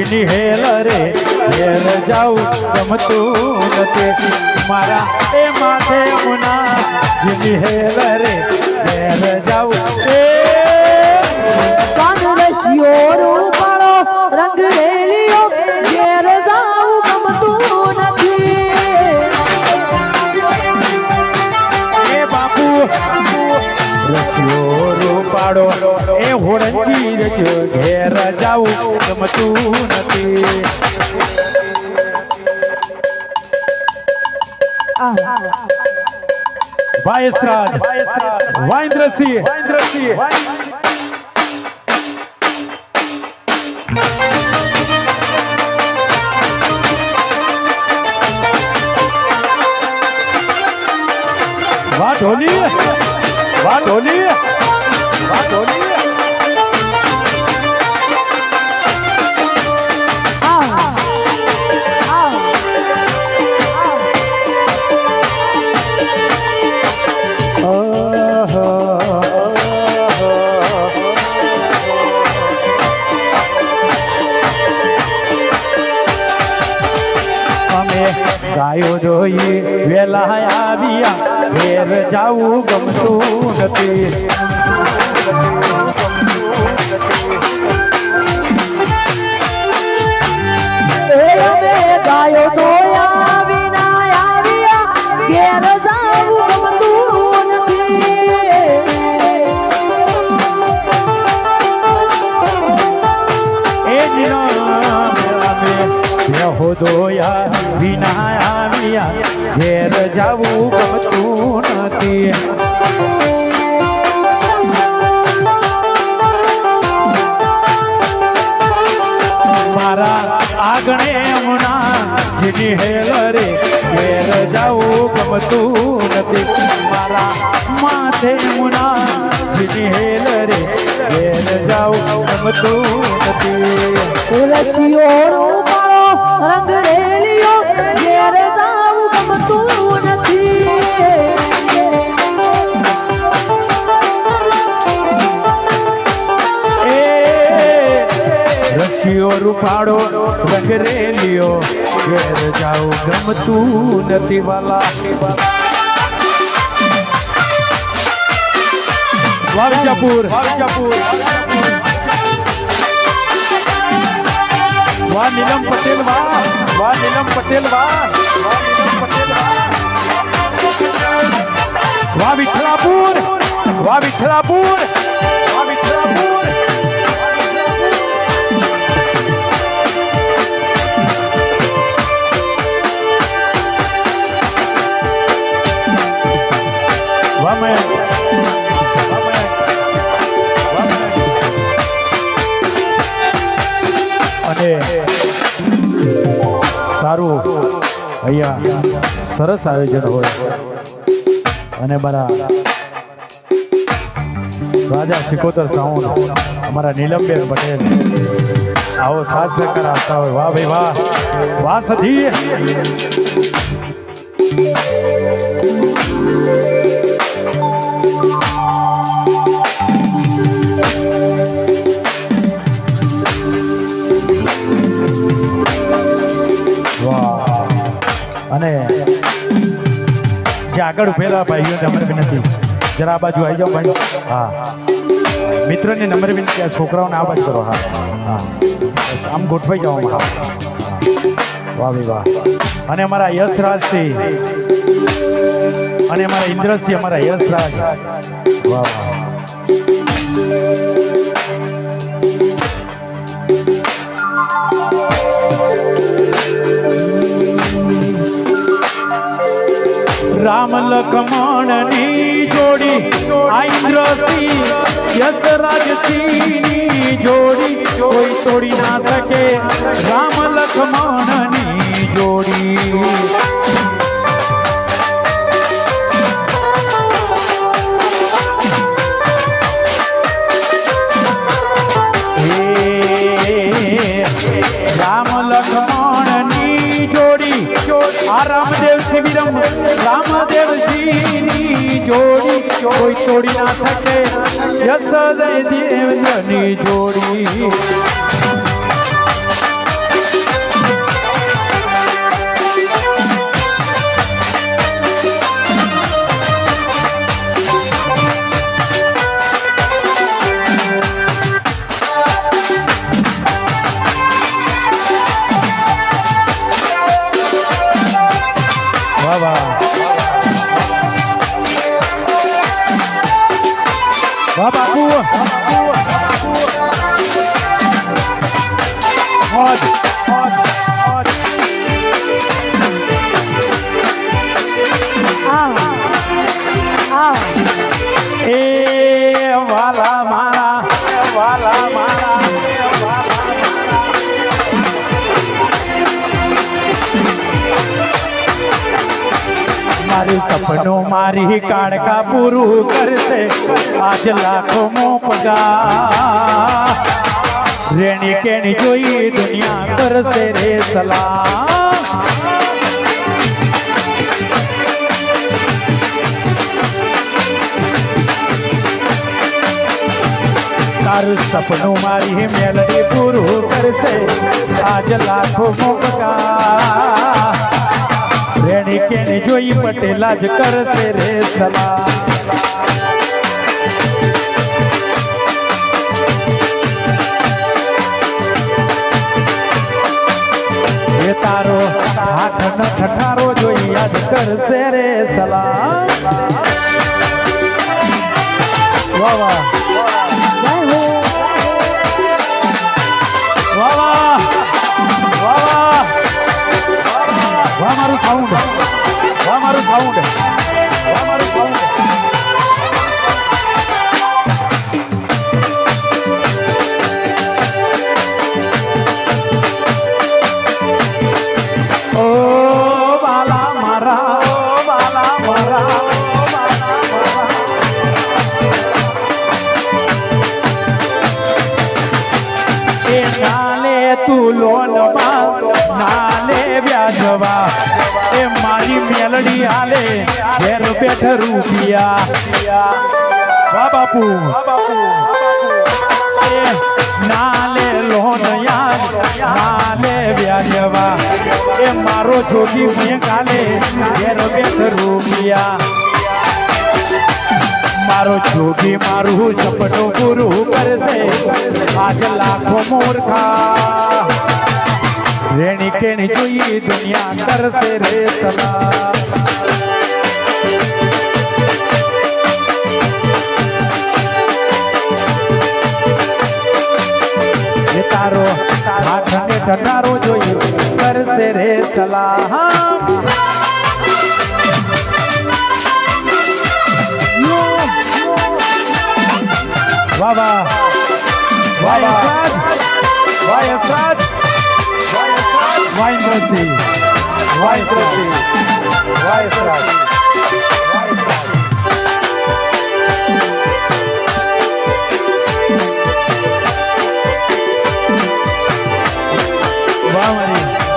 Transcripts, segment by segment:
જીની હેલ રે ઘેર જાવું ગમતું નથી મારા એ માથે મુના જીની હેલ રે ઘેર જાવું એ કાન રસિયો રૂપાળો રંગ રેલિયો ઘેર જાવું ગમતું નથી એ બાપુ રસિયો રૂપાળો એ હોળંજી રજો ઘેર જાવું ગમતું નથી વાયસરાજ વાઇન્દ્રસિંહ વાહ ઢોલી વાહ ઢોલી વાહ ઢોલી ગાયો જોઈ વેલા આવ્યા ઘેર જાવું ગમતું નથી ગાયો ધોયા વિના આવ્યા ઘેર જાવું ગમતું એ દિનો હો દોયા વિના આવ્યા ઘેર જાવું ગમતું નથી મારા આગણે મુના જીની હેલ રે ઘેર જાવું ગમતું નથી મારા માથે મુના જીની હેલ રે ઘેર જાવું ગમતું નથી રસિયો રૂપાળો રંગ રેલિયો ઘેર જાવું ગમતું નથી રસિયો રૂપાળો રંગ રેલિયો ઘેર જાવું ગમતું નથી વાલા વારજાપુર વાહ નીલમ પટેલ વાહ નીલમ પટેલ વાહ વિઠલાપુર વાહ વિઠલાપુર અને સારું અહીંયા સરસ આયોજન હોય અને મારા રાજા સિકોતર સાઉન્ડ અમારા નીલમબેન પટેલ આવો સાથ સહકાર આપતા હોય વાહ ભાઈ વાહ સધી અને જે આગળ ઉભેલા ભાઈઓને નમ્ર વિનંતી જરા આ બાજુ આવી જાઓ ભાઈ હા મિત્રોને નમ્ર વિનંતી આ છોકરાઓને આ બાજુ કરો હા આમ ગોઠવાઈ જાઓ હા વાહ ભાઈ વાહ અને અમારા યશરાજસિંહ અને અમારા ઇન્દ્રસિંહ અમારા યશરાજ વાહ વાહ રામ લક્ષ્મણની જોડી ઇન્દ્રસિંહ યશરાજસિંહની જોડી કોઈ તોડી ના શકે રામ લક્ષ્મણની જોડી રામ લક્ષ્મણની જોડી આ રામદેવ શિવિરમ રામદેવજીની જોડી કોઈ તોડી ના શકે યશોદય દેવની જોડી વાહ બાપુ મોજ મોજ મોજ એ વાલા મારા વાલા મારા મારું સપનું મારી કાળકા પૂરું કરશે આજ લાખો મો પગાર રેણી કેણી જોઈ દુનિયા કરશે રે સલામ તારું સપનું મારી મેલડી પૂરું કરશે આજ લાખો મો પગાર રેણી કેણી જોઈ પટેલા જ કરશે રે સલામ એ તારો હાથ ન ઠઠારો જોઈ યાદ કરશે રે સલામ વાહ વાહ વાહ વાહ વાહ વાહ મારું સાઉન્ડ વાહ મારું સાઉન્ડ વાહ મારું સાઉન્ડ ઓ બાલા મારા ઓ બાલા મારા ઓ બાલા મારા એ નાલે તું લોન માં નાલે વ્યાજવા એ મારી મેલડી હાલે ઘેર બેઠ રૂપિયા વાહ બાપુ એ નાલે લોન યાદ નાલે વ્યાજવા એ મારો જોગી મેં કાલે ઘેર બેઠ રૂપિયા મારો જોગી મારું સપનું પૂરું કરશે આજ લાખો મૂર્ખા રેણી કેણી જોઈ દુનિયા કરશે રે સલામ એ તારો હાથને ઠઠારો જોઈ કરશે રે સલામ વાહ વાહ વાહ યશરાજ વાહ યશરાજ વાહ ઇન્દ્રસિંહ વાહ ઇન્દ્રસિંહ વાહ યશરાજ વાહ મારી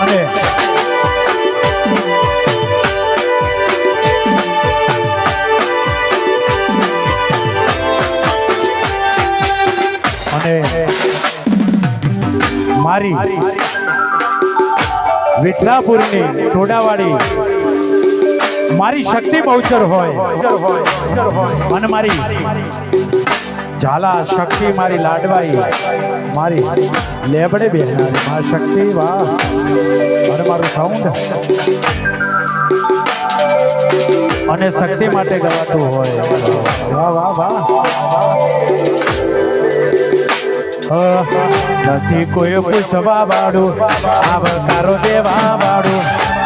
અને મારી વિઠલાપુરની ટોડાવાડી મારી શક્તિ બહુચર હોય અને મારી ઝાલા શક્તિ મારી લાડવાઈ મારી લેબડે બેહનારી મારી શક્તિ વાહ અને મારું સાઉન્ડ અને શક્તિ માટે ગવાતું હોય વાહ વાહ વાહ નથી કોઈ પૂછવા વાળું આવકારો દેવા વાળું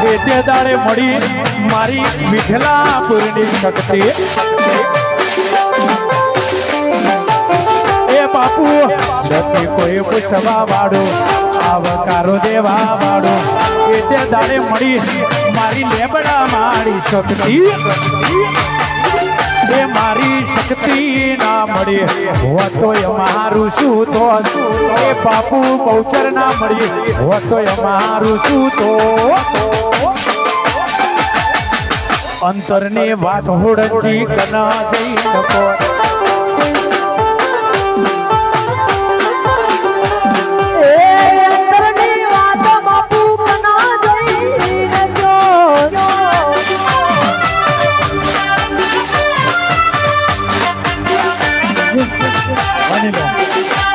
એ તે દાડે મળી મારી વિઠલાપુરની શક્તિ એ બાપુ નથી કોઈ પૂછવા વાળું આવકારો દેવા વાળું એ તે દાડે મળી મારી લેબડા મારી શક્તિ એ મારી શક્તિ ના મળી હોતોય મારું શું તો એ બાપુ બહુચર ના મળી હોતોય મારું શું તો અંતરની વાત હોડજી કના જઈ નકો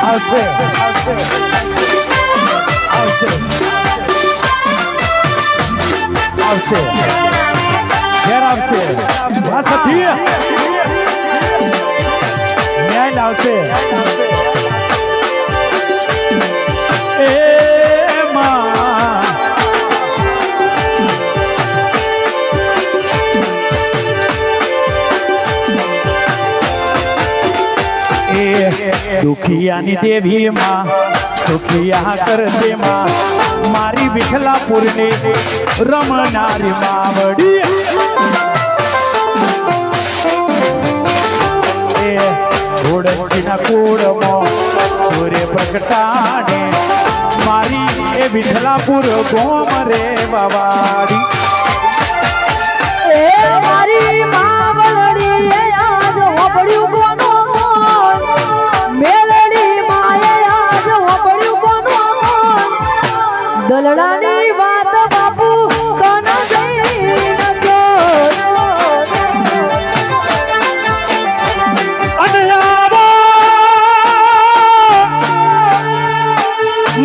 આવશે આવશે આવશે આવશે ઘેર આવશે ન્યાય આવશે એ માં દુખિયાની દેવી માં સુખિયા કરતે માં મારી વિઠલાપુરની રમનારી માવડી ઘોડજીના કુળમાં સૂર્ય પ્રગટાડે મારી એ વિઠલાપુર ગોમ રે બાવાડી એ મારી માવલડી એ આજ હોબળ્યું કોનું મોન મેલડી માએ આજ હોબળ્યું કોનું મોન દલડાની વાત બાપુ કન જઈ નજો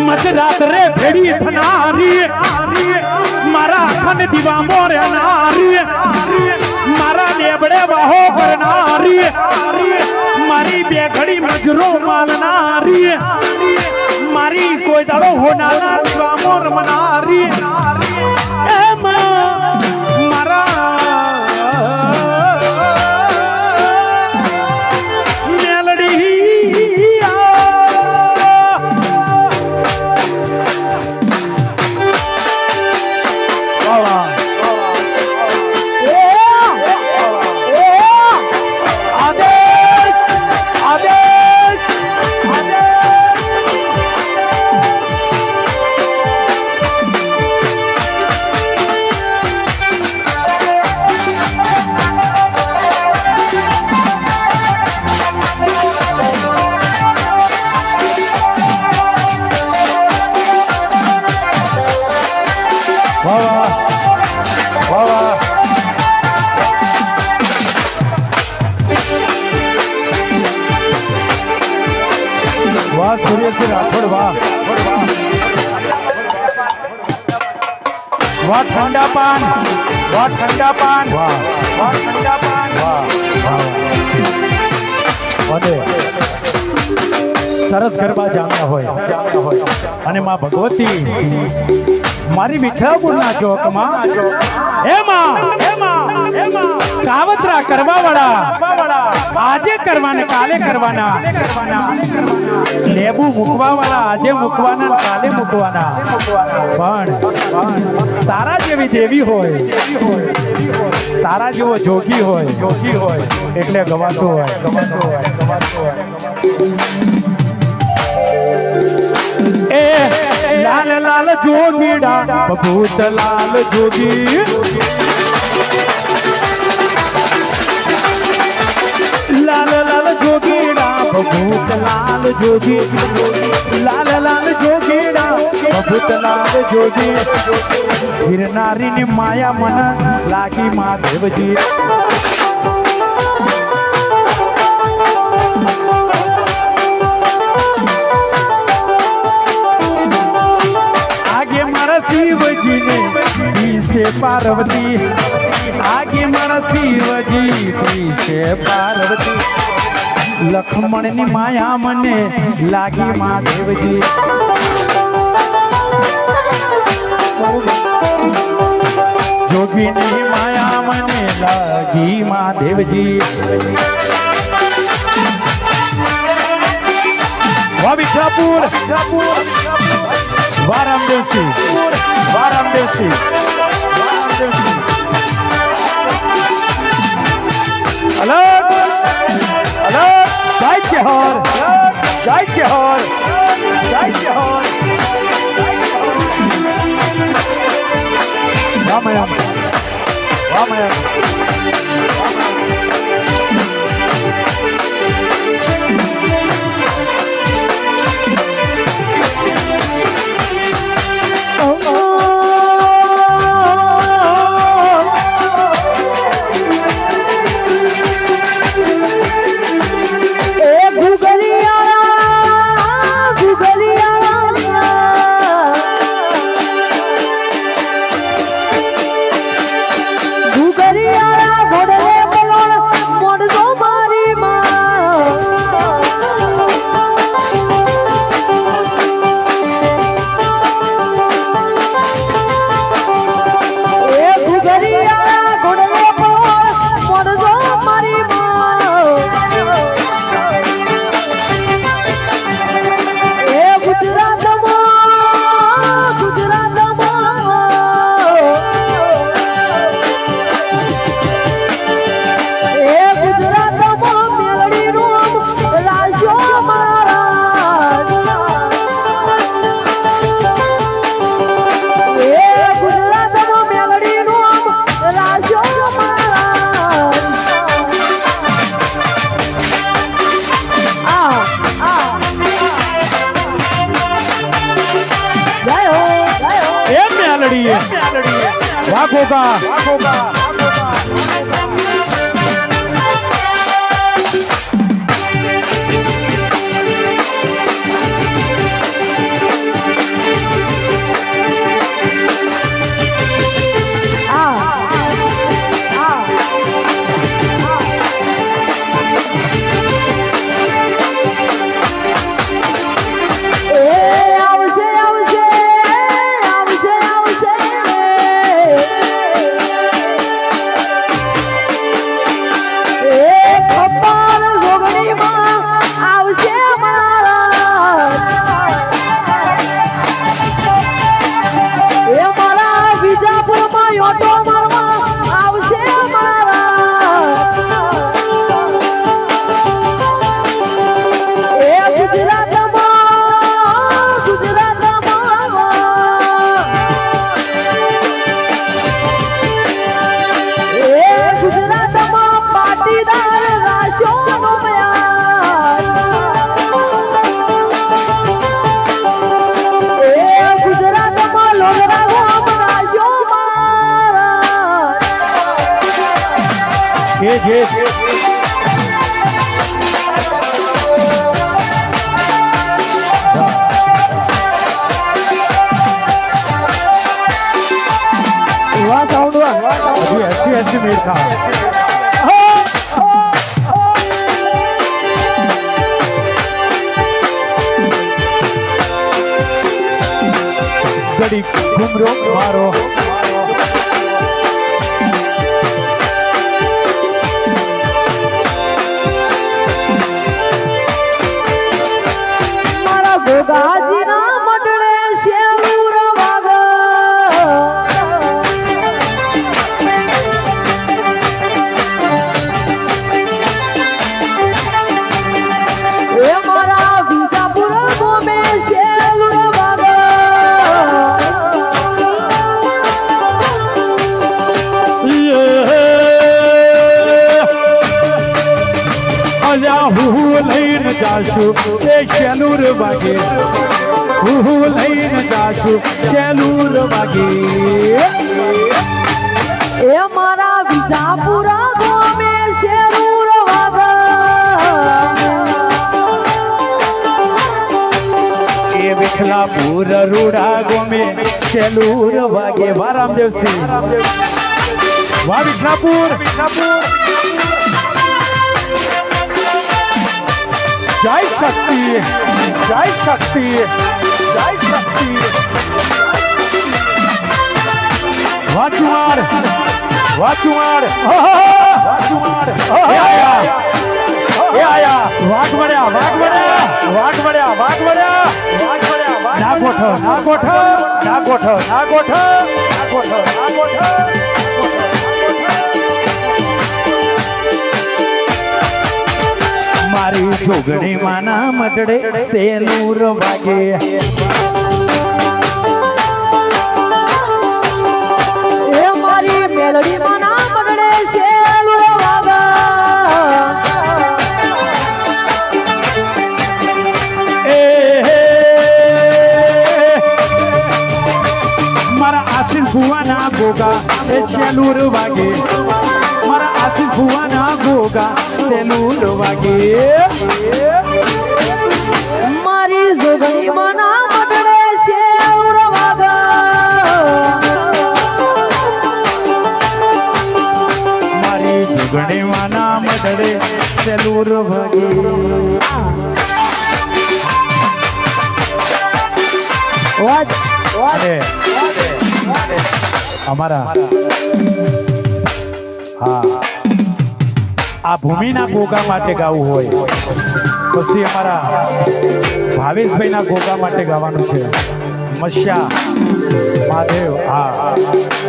મધરાત્રે ભેડી થનારી મારા અખંડ દીવા મોરનારી મારા લેબડે વાહો કરનારી મારી બે ઘડી મજરો માલનારી મારી કોઈ દાડો હોનારા દીવા મોર મનારી મારા વાહ સૂર્યશ્રી રાઠોડ વાહ વાહ ઠંડા પાન વાહ ઠંડા પાન વાહ વાહ ઠંડા પાન વાહ વાહ સરસ ગરબા જામ્યા હોય અને માં ભગવતી મારી વિઠલાપુરના ચોકમાં કાવતરા કરવા વાળા આજે કરવાના કાલે કરવાના લેબુ મૂકવા વાળા આજે મૂકવાના કાલે મૂકવાના પણ તારા જેવી દેવી હોય તારા જેવો જોગી હોય એટલે ગવાતું હોય એ લાલ લાલ જોગીડા ભૂત લાલ જોગી લાલ લાલ જોગીડા ભૂત લાલ જોગી લાલ લાલ જોગીડા ભૂત લાલ જોગી ગિરનારીની માયા મન લાગી મહાદેવજી शिवजी ने से पार्वती आगे मारा शिवजी से पार्वती लक्ष्मण ની માયા મને લાગી મહાદેવજી જોગી ની માયા મને લાગી મહાદેવજી વાહ વિઠલાપુર વાહ રામદેવસિંહ અલગ જય હોર રામાયણ વાહ ગોગા વાહ ગોગા ऐसी मेल था गड़ी घुमरो मारो मारा गोगाजी ना मंडले शेरूर वागा લઈને જાશું એ શેલુર વાગે હું લઈને જાશું શેલુર વાગે એ મારા વિજાપુરા ગોમે શેલુર વાગે એ વિઠલાપુર રૂડા ગોમે શેલુર વાગે વાહ રામદેવસિંહ વાહ વિઠલાપુર जय शक्ति जय शक्ति जय शक्ति वाचुमार वाचुमार वाचुमार ये आया वाग बढ़िया वाग बढ़िया वाग बढ़िया वाग बढ़िया वाग बढ़िया ना गोठो ना गोठो ना गोठो ना गोठो ना गोठो ना गोठो मारी जोगणी माना मडड़े सेनूर वागे ए मारी मेलडी माना मडड़े सेनूर वागा मारा आशीष बुआ ना गोगा सेनूर वागे मारा आशीष बुआ ना गोगा सेनूर वागे मारी जोगणी माना मडड़े सेनूर वागा मारी जोगणी माना मडड़े सेनूर वागे हमारा हाँ आ भूमिना गोगा माटे गाવું હોય પછી અમારા ભાવેશભાઈના गोगा માટે ગાવાનું છે મસ્યા મહાદેવ હા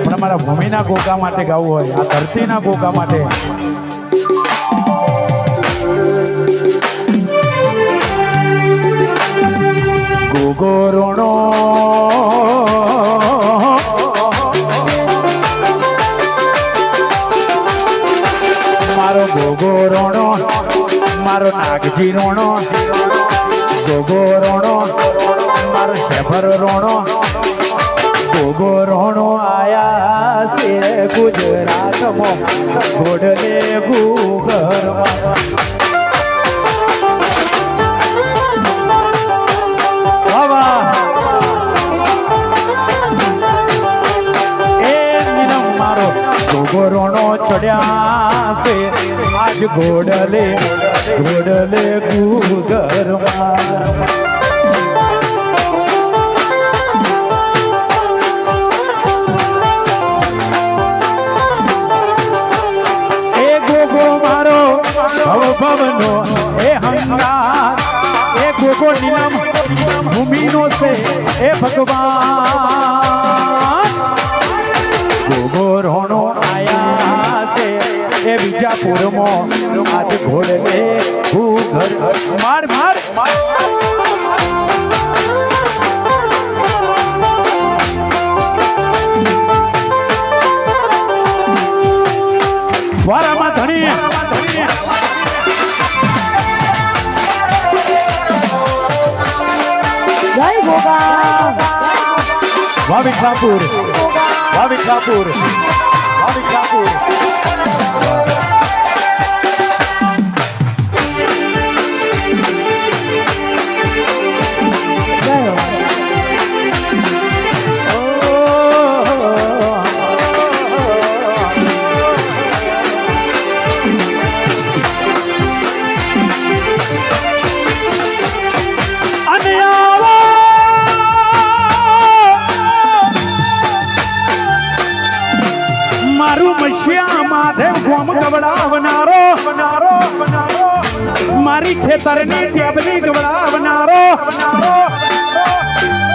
પણ અમારા ભૂમિના गोगा માટે ગાવું હોય આ ધરતીના गोगा માટે गोगो रोणो मारो गोगो रोणो मारो नागजी रोणो गोगो रोणो मारो शेफर रोणो ગોગો રોણો આયા છે ગુજરાતમાં ઘોડલે ઘૂઘરમાં વાહ એ નીલમ મારો ગોગો રોણો ચડ્યા છે આજ ઘોડલે ઘૂઘરમાં ભવનો એ હંગાર એ ગોગો નીલમ ભૂમિનો છે એ ભગવાન ગોગો રોણો આયા છે એ વિજાપુરમાં આજ ઘોડલે ઘૂઘર માર માર વારામાં ધણી જય ગોગા વાવી ઠાકુર વાવી ઠાકુર વાવી ઠાકુર મારી ખેતરની ટેબલી ગવડાવનારો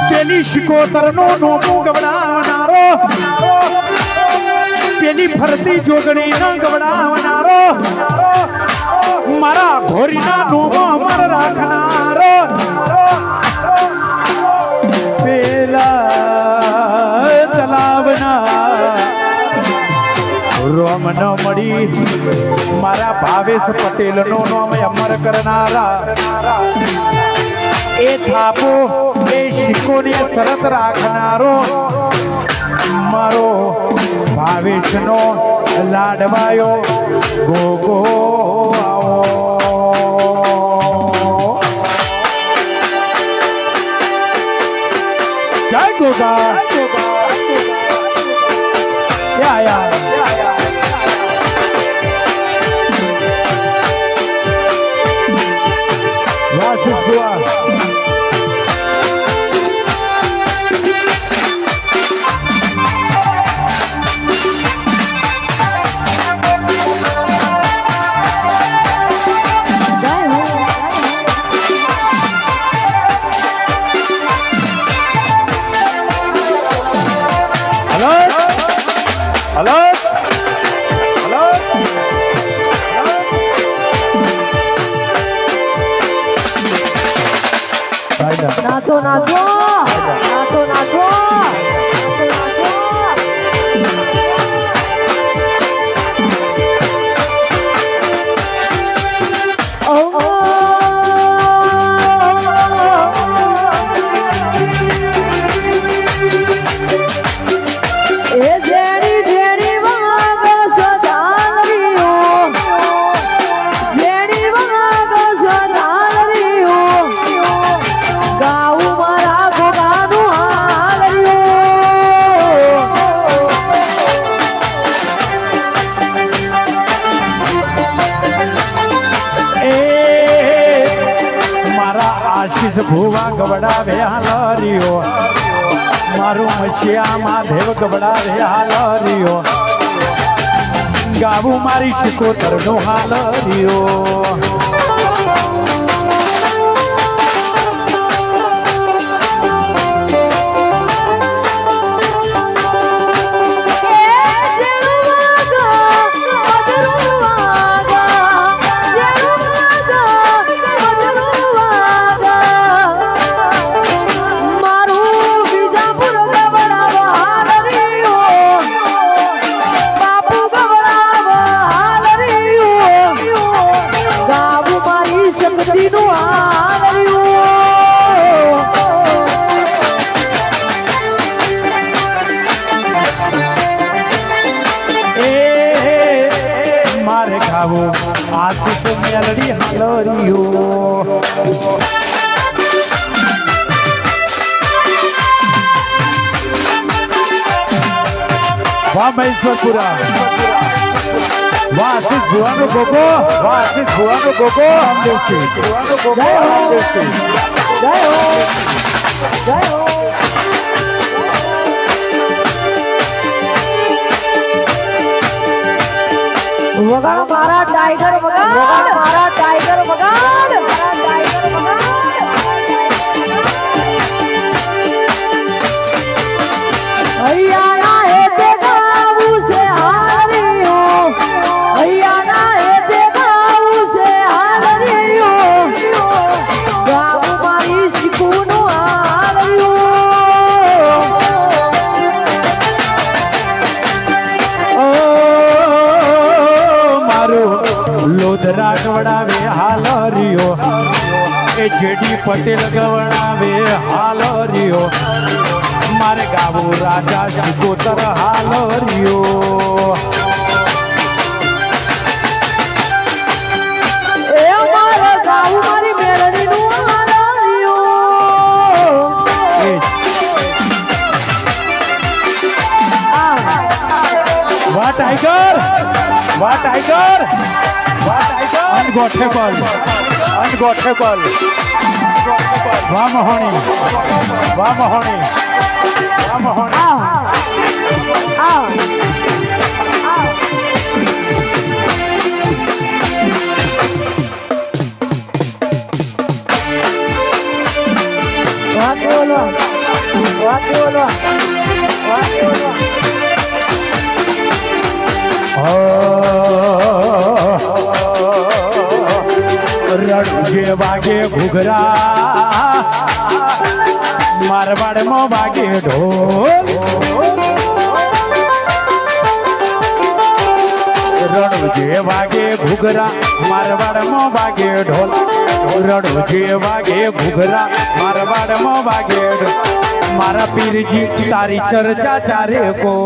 પેલી શિકોતરનો નોમું ગવડાવનારો પેલી ફરતી જોગણીના ગવડાવનારો મારા ઘોરીના નોમો અમર રાખનારો પેલા તલાવના રોમ ન મળી મારા ભાવેશ પટેલ નો નામ અમર કરનારા એ થાપો એ શિકોને શરત રાખનારો મારો ભાવેશ નો લાડવાયો ગોગો આવો જય ગોગા યા નાચો નાચો નાચો નાચો ભુવા ગવડાવે હાલરિયો મારું મશિયા મહાદેવ ગવડાવે હાલરિયો ગાવું મારી શિકોતર નો હાલરિયો હાલરિયો વાહ મહેશ્વરપુરા વાહ આશીષ ભુવાનો ગોગો વાહ આશીષ ભુવાનો ગોગો રામદેવસિંહ ભુવાનો ગોગો રામદેવસિંહ જય હો જય હો વગાડ મારા ટાઈગર વગાડ મારા ટાઈગર વગાડ મારા ટાઈગર વગાડ હૈયાના હે તે ગાવું છે હારિયો હૈયાના હે તે ગાવું છે હારિયો ગાવું મારી શીખુનું લોધરા ગવડાવે હાલરિયો એ જેડી પટેલ ગવડાવે હાલરિયો મારે ગાવું રાજા શિકોતર હાલરિયો એ મારા ગાવું મારી મેળવીનું હાલરિયો વાહ ટાઈગર વાહ ટાઈગર અનગોઠેબલ અનગોઠેબલ વાહ મહોણી વાહ મહોણી વાહ મહોણી વાત બોલો વાત બોલો વાત બોલો રણજે વાગે ઘૂઘરા મારવાડમાં વાગે ઢોલ રણજે વાગે ઘૂઘરા મારવાડમાં વાગે ઢોલ રણજે વાગે ઘૂઘરા મારવાડમાં વાગે ઢોલ મારા પીરજી તારી ચર્ચા ચારે કો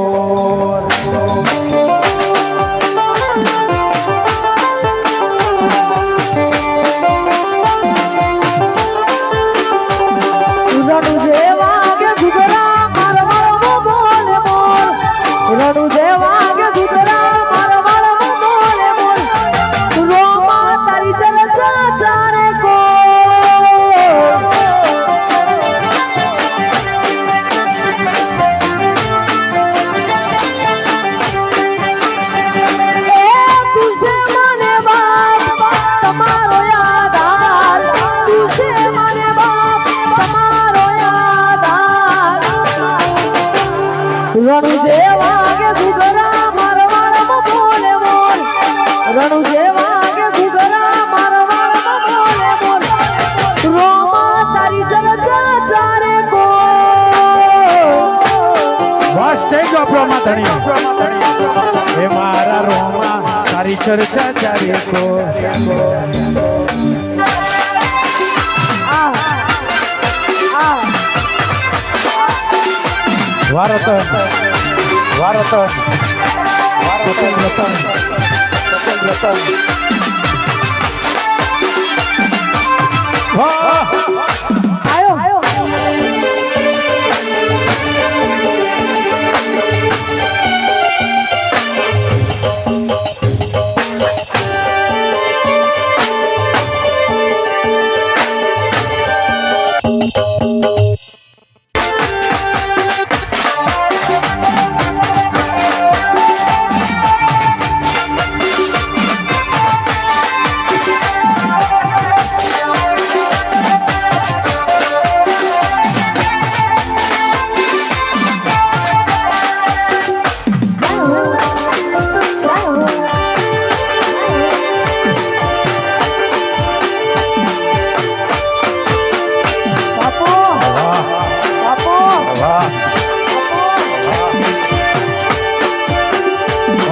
રણુ જેવા કે ઘૂઘરા મારવાડમાં બોલે બોલ રણુ જેવા કે ઘૂઘરા મારવાડમાં બોલે બોલ રોમા તારી ચર્ચા ચારે કો તુસે મને બાપ તમારો યાદ આર તુસે મને બાપ તમારો રણુ જેવા કે ઘૂઘરા મારવાડમાં બોલે બોલ રણુ જેવા કે ઘૂઘરા મારવાડમાં બોલે બોલ રોમા તારી ચર્ચા ચારે કો બસ થઈ ગયો આપણો માથણી એ મારા રોમા તારી ચર્ચા ચારે કો વારતન વારતન પટેલ રતન પટેલ રતન આયો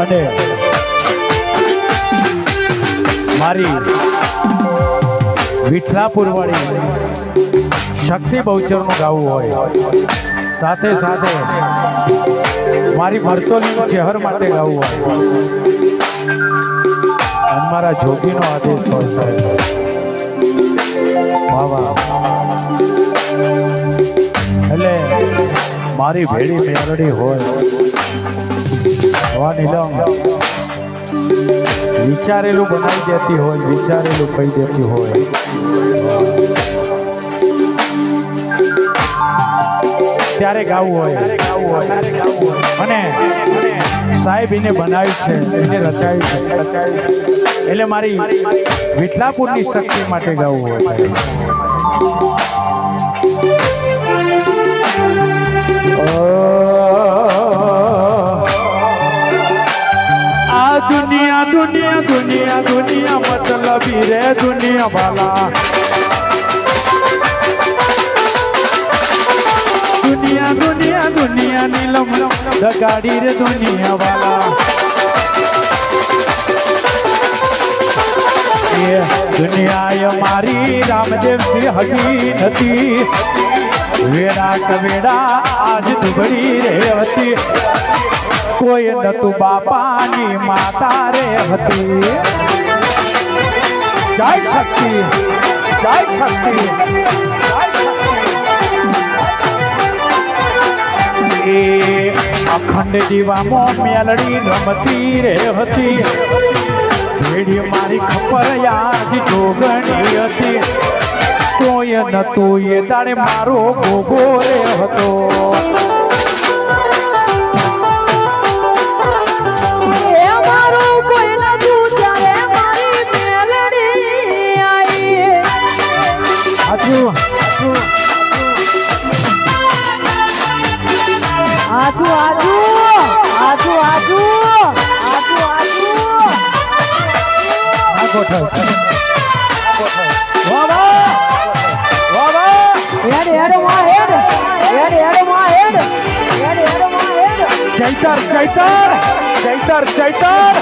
અને મારી વિઠલાપુર વાળી શક્તિ બહુચરનું ગાવું હોય સાથે સાથે મારી મરતોલી શહેર માટે ગાવું હોય અને મારા જોગીનો આદેશ હોય સાહેબ. વાહ વાહ. એટલે મારી ભેડી મેલડી હોય હવા નીલમ વિચારેલું બનાવી દેતી હોય, વિચારેલું કહી દેતી હોય. ત્યારે ગાવું હોય અને સાહેબ એને બનાવી છે, એને રચાવી છે, એટલે મારી વિઠલાપુરની શક્તિ માટે ગાવું હોય. આ દુનિયા દુનિયા દુનિયા દુનિયા મતલબી રે દુનિયા વાલા. દુનિયા દુનિયા દુનિયા નીલમ દગાડી રે દુનિયા વાલા. એ દુનિયા મારી રામદેવથી હકી નથી, વેડા કવેડા આજ દુબળી રે હતી. કોઈ નતું બાપાની માતા રે હતી. જય શક્તિ, જય શક્તિ. એ અખંડ દીવામાં મેલડી રમતી રે હતી. ભેડી મારી ખબર યાદ જોગણી હતી. કોઈ નતું એ તારે મારો ભોગો રે હતો. આજુ આજુ આજુ આજુ આજુ આજુ આ ગોઠવ. વાહ વાહ વાહ વાહ. હેડ હેડ માં હેડ હેડ હેડ માં હેડ હેડ હેડ માં હેડ. ચૈતર ચૈતર ચૈતર ચૈતર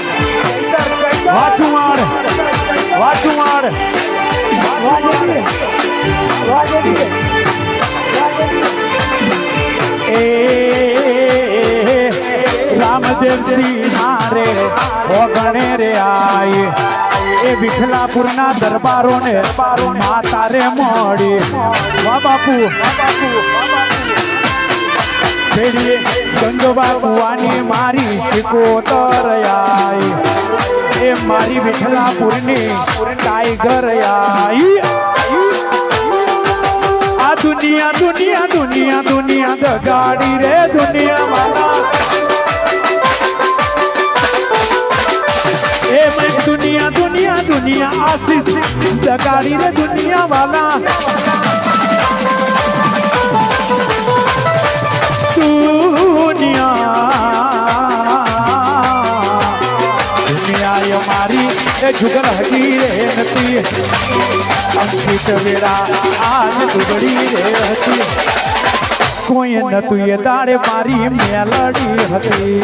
વાચું માર વાચું માર. વાજેડી વાજેડી વાજેડી. એ રામદેવજી મારે ઓગણે રે આય. એ વિઠલાપુરના દરબારોને માતા રે મળી. વાહ બાપુ ભેડીએ ગંગવા કુવાની મારી શિકોતર આય. એ મારી વિઠલાપુરની ટાઈગર આઈ. આ દુનિયા દુનિયા દુનિયા દુનિયા દગાડી રે દુનિયા વાલા. એ મેં દુનિયા દુનિયા દુનિયા આશીષ દગાડી રે દુનિયા વાલા. દુનિયા મારી એ જુગલ હજી રે નથી. અંકિત વેરા આજ દુબળી રે હતી. કોઈ નતું એ દાડે મારી મેલડી હતી.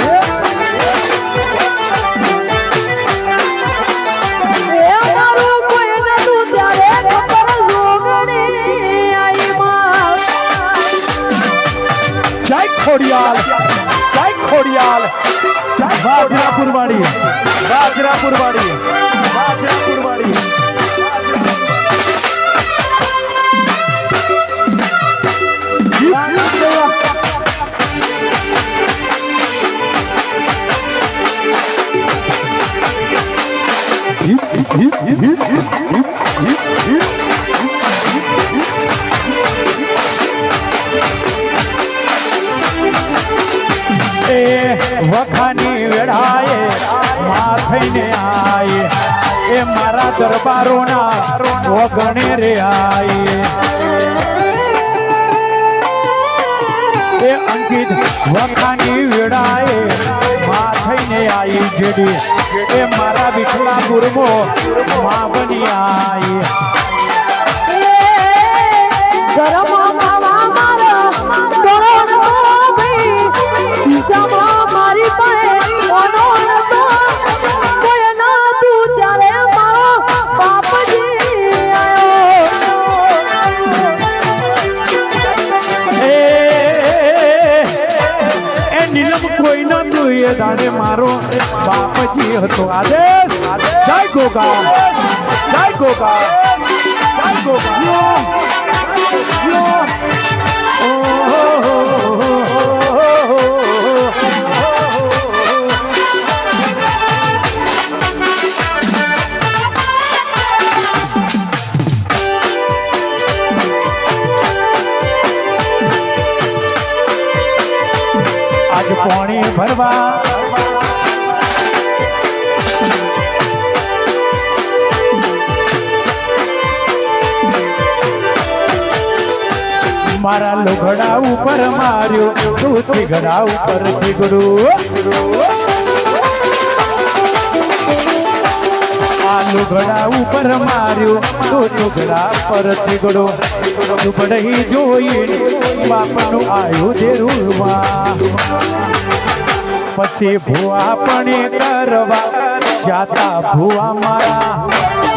જય ખોડિયાલ, જય ખોડિયાલ, જય વાજરાપુરવાડી, વાજરાપુરવાડી, વાજરાપુરવાડી. વખાની વેળાએ માથઈને આય. એ મારા દરબારોના ઓગણે રે આય. એ અંકિત વખાની વેળાએ માથઈને આઈ જેડી. એ મારા વિઠલાપુરમો માં બની આય. ગરમ માવા મારા ગરમ ભાઈ ઈશામાં મારી પાસે ઓનો નતો. કોઈ ના તું ત્યારે મારો બાપજી એ નીલમ કોઈ ન તું એ તે દાડે મારો બાપજી હતો આદેશ જય ગોગા જય ગોગા જય ગોગા આજ પાણી ભરવા મારા લુગડા ઉપર માર્યો તું થીગડા ઉપર થીગડું આ લુગડા ઉપર માર્યો તું લુગડા પર થીગડો લુગડઈ જોઈને બાપનું આયુ દેરુવા પછી ભુવા પણ કરવા જાતા ભુવા મારા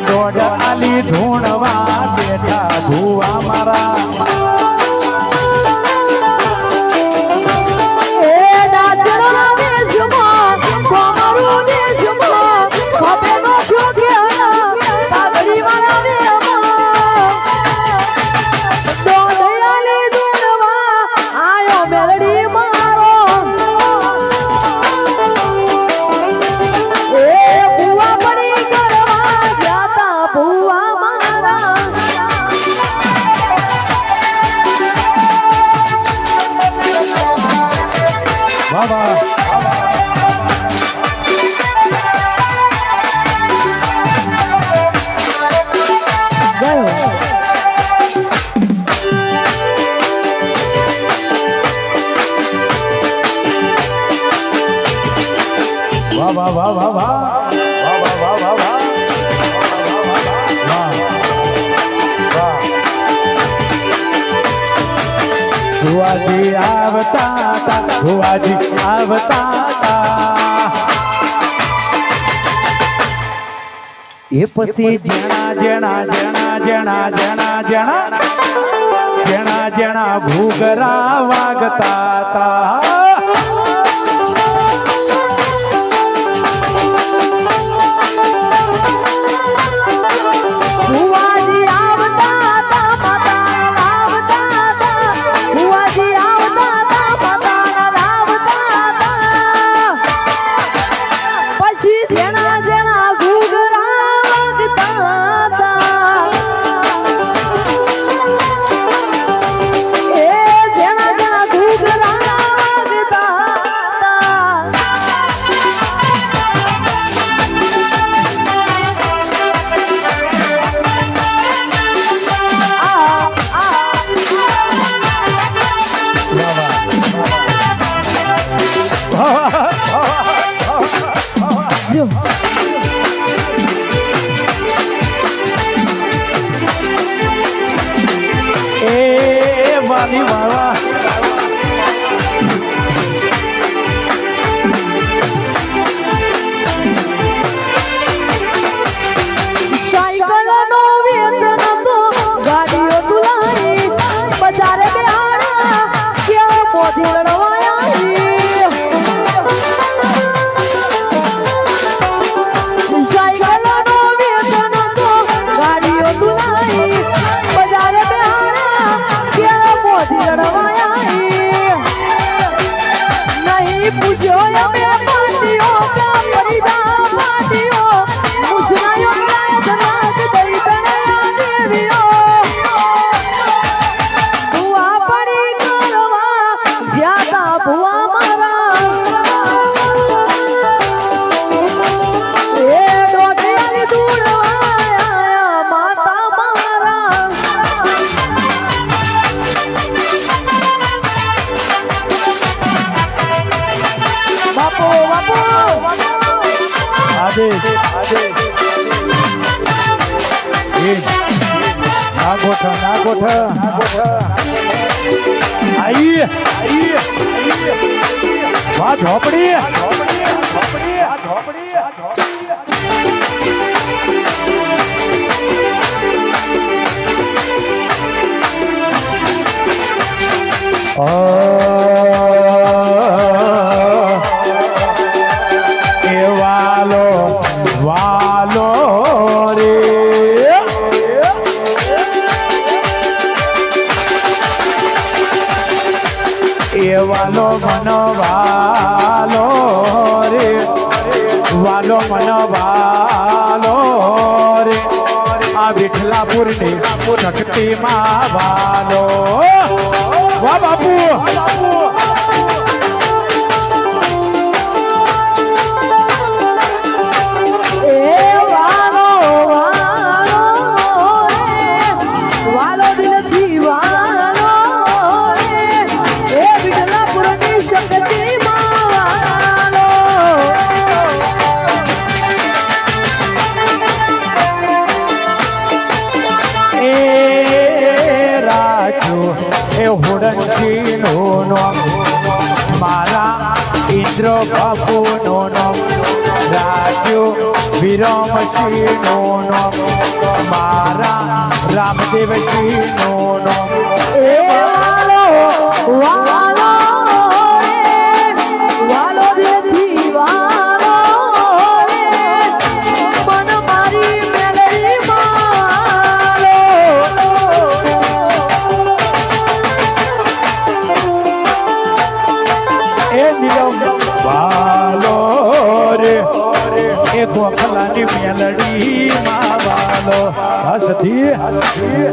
દોડ આલી ધૂણવા બેઠા ભુવા મારા ભુવાજી આવતા તા ભુવાજી આવતા તા એ પછી જેણા જેણા જેણા જેણા જેણા જેણા જેણા જેણા ભૂગરા વાગતા તા વાહ ઝોપડી એ વાલો વાલો રે એ વાલો મન વાલો રે વાલો મન વાલો રે આ વિઠલાપુરની શક્તિમાં વાલો વાહ બાપુ હોડંચીનો નામ મારા ઇન્દ્ર બાપુનો નામ રાખ્યો વિરમસિંહનો નામ મારા રામદેવસિંહનો નામ એ વાલો વાલો વાલો દેવી વાલો મન મારી મેલડી માલો વાલો રે એ ગોખલાની મેલડી માં વાલો હસતી હસતી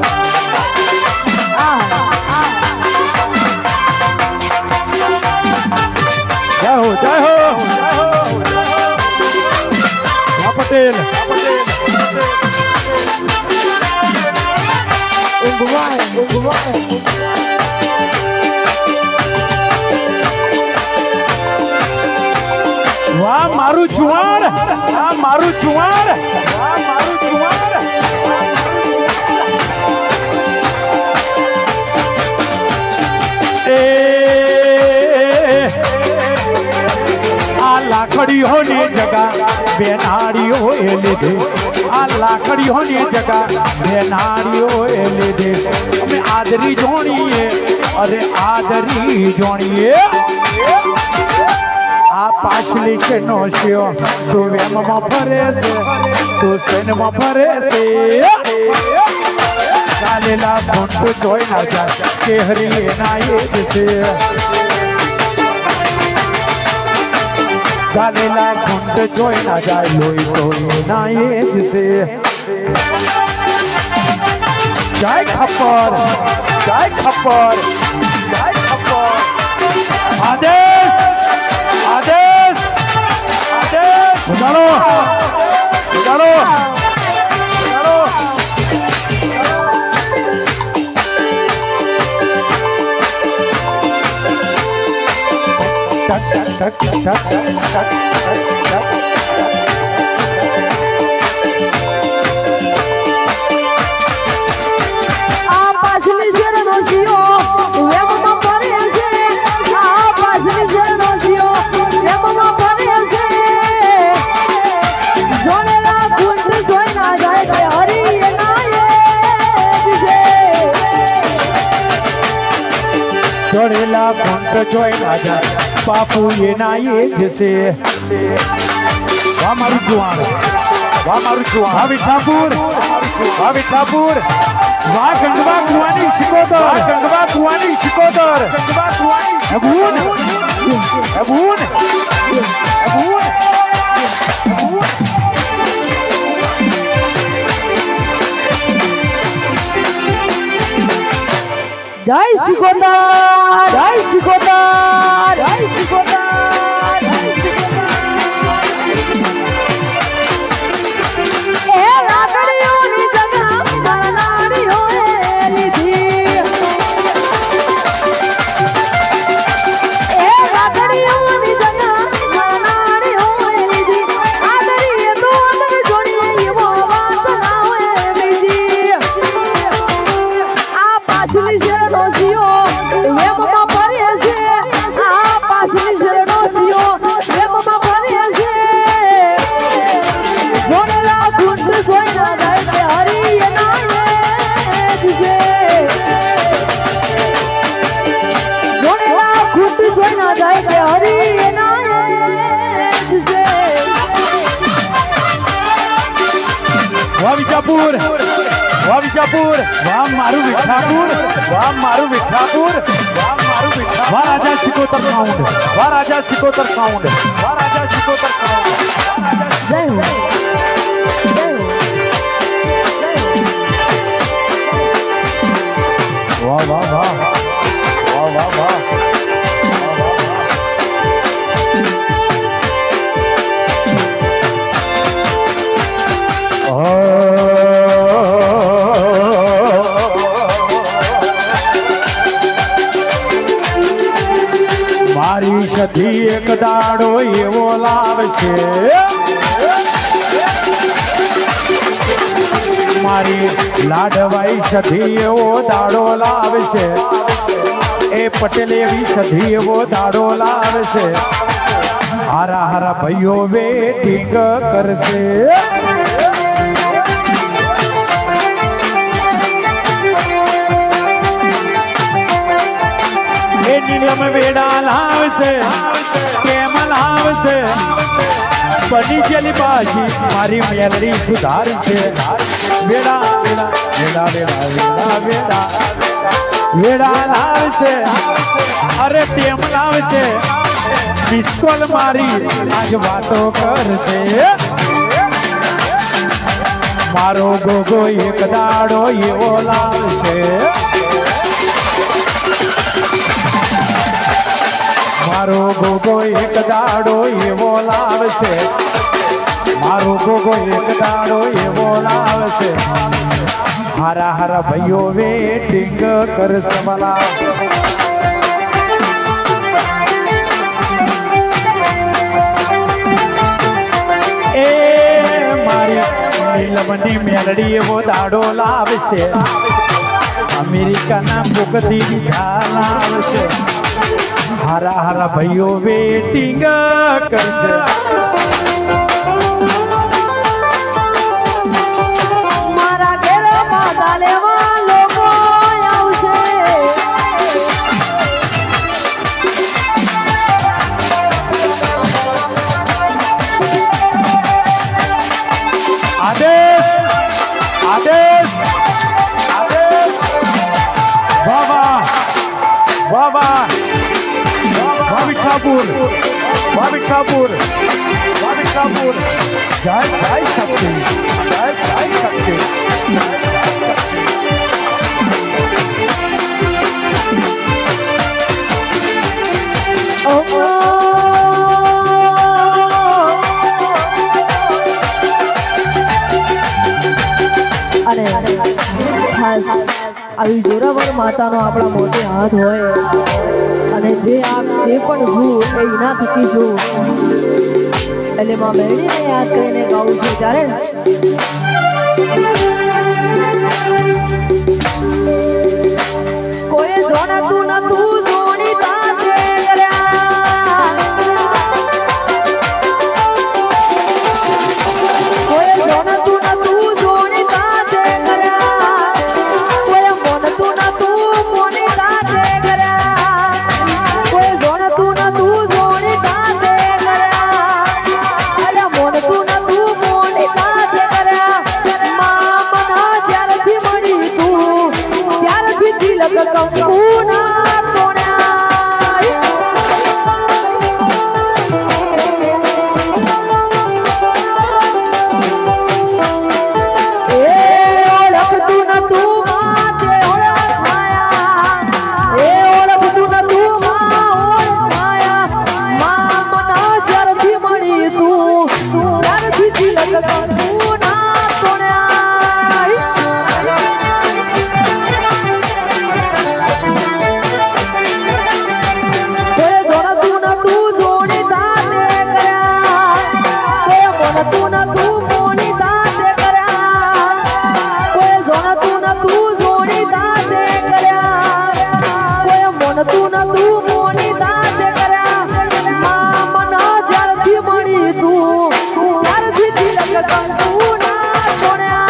જય હો જય હો પટેલ વાહ મારું જુવાન આ મારું જુવાન વાહ મારું જુવાન એ આ લાકડીઓની જગા બેનાડીઓ એ લીધે આ લાકડીઓની જગા બેનાડીઓ એ લીધે અમે આદરી જોણીએ અરે આદરી જોણીએ આ પાછલી છે નો શિયો સુવેમમાં ફરે છે સુસેનમાં ફરે છે ચાલેલા ફોટો જોઈ ના જાય કેહરી એના એ જ છે ચાલેલા ફોટો જોઈ ના જાય લોહી તો એના એ જ છે જય ખપ્પર જય ખપ્પર જય ખપ્પર આદેશ આદેશ આદેશ ચાલો ચાલો ચાલો ટક ટક ટક ટક આ પાછલી શેરનો શિયો વેમમાં ફરે છે આ પાછલી શેરનો શિયો વેમમાં ફરે છે જોડેલા ગુંડ જોઈ ના જાય કે હરી એના એ છે જોડેલા ગુંડ જોઈ ના જાય બાપુ એના એ જ છે વાહ મારું જુવાન વાહ મારું જુવાન વાહ વિઠાપુર વાહ વિઠાપુર વાહ ગંગવા કુવાની શિકોદર વાહ ગંગવા કુવાની શિકોદર ગંગવા કુવાની અભૂન અભૂન અભૂન જય શિકોદર જય શિકોદર જય શિકોદર એ લાકડીઓની જગા મારા નાડીઓએ લીધી એ લાકડીઓની જગા મારા નાડીઓએ લીધી આદરીએ તો આદર જોડીએ એવો વાત ના હોય બીજી આ પાછલી શેરનો શિયો વાહ વિજાપુર, વાહ વિજાપુર, વાહ મારું વિઠાપુર, વાહ મારું વિઠાપુર, વાહ મારું વિઠાપુર, વાહ રાજા સિકોતર સાઉન્ડ, વાહ રાજા સિકોતર સાઉન્ડ, વાહ રાજા સિકોતર સાઉન્ડ. જય હો જય હો. વાહ વાહ વાહ વાહ વાહ વાહ. મારી સધી એક દાડો એવો લાવશે, મારી લાડવાઈ સધી એવો દાડો લાવશે, એ પટેલ એવી સધી એવો દાડો લાવશે, હારા હારા ભાઈઓ વેટિંગ કરશે. એ નીલમ વેડા લાવશે, કેમ લાવશે, બની ગયેલી બાજી મારી મેલડી સુધારશે. વેડા વેડા વેડા વેડા વેડા વેડા વેડા લાવશે, અરે ટેમ લાવશે, મિસકોલ મારી આજ વાતો કરશે. મારો ગોગો એક દાડો એવો લાવશે, મારો ગોગો એક દાડો એવો લાવશે, મારો ગોગો એક દાડો એવો લાવશે, હારા હારા ભાઈઓ વેટિંગ કરશે મારા. એ મારી નીલમની મેલડી એવો દાડો લાવશે, અમેરિકાના મુકતી લાવશે, હારા હારા ભાઈઓ વેટિંગ કરશે. મારા ઘેર માતા લેવા લોકો આવશે. આદેશ આદેશ આદેશ. વાહ વાહ વાહ વાહ વાહ વિઠાપુર, વાહ વિઠાપુર, વાહ વિઠાપુર. જય જય શક્તિ, જય જય શક્તિ. અને ખાસ આવી જોરાવર માતાનો આપણા મોટે હાથ હોય અને જે પણ છું એ એના થકી છું, એટલે માં મેળીને યાદ કરીને ગાઉં છું. ત્યારે કોઈ જોણાતું નતું જોણી તાતે કર્યા, કોઈ જોણાતું નતું જોણી તાતે કર્યા, કોઈ મોનતું નતું મોની તાતે કર્યા, કોઈ જોણાતું નતું જોણી તાતે કર્યા, અલા મોનતું નતું મોની તાતે કર્યા. માં મના જ્યારથી મળી તું ત્યારથી તિલક કંકુના તોડ્યા. એ ઓળખતું નતું માં તે ઓળખાયા, એ ઓળખતું નતું માં ઓળખાયા. માં મના જ્યારથી મળી તું ત્યારથી તિલક કંકુના તોડ્યા. કોઈ જોણતું નતું જોણી તાતે કર્યા, કોઈ મોનતું નતું મોની તાતે કર્યા, કોઈ જોણતું નતું જોણી તાતે કર્યા, કોઈ મોનતું નતું મોની તાતે કર્યા. માં મના જ્યારથી મળી તું ત્યારથી તિલક કંકુના તોડ્યા.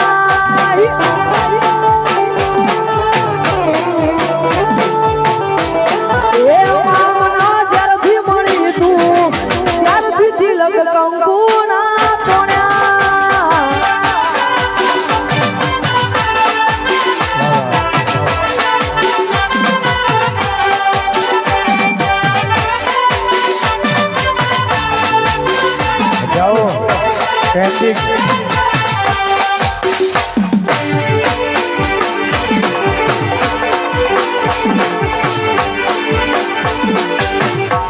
એ મામના જ્યારથી મળી તું ત્યારથી તિલક કંકુના તોડ્યા. ટ્રેન્ડિંગ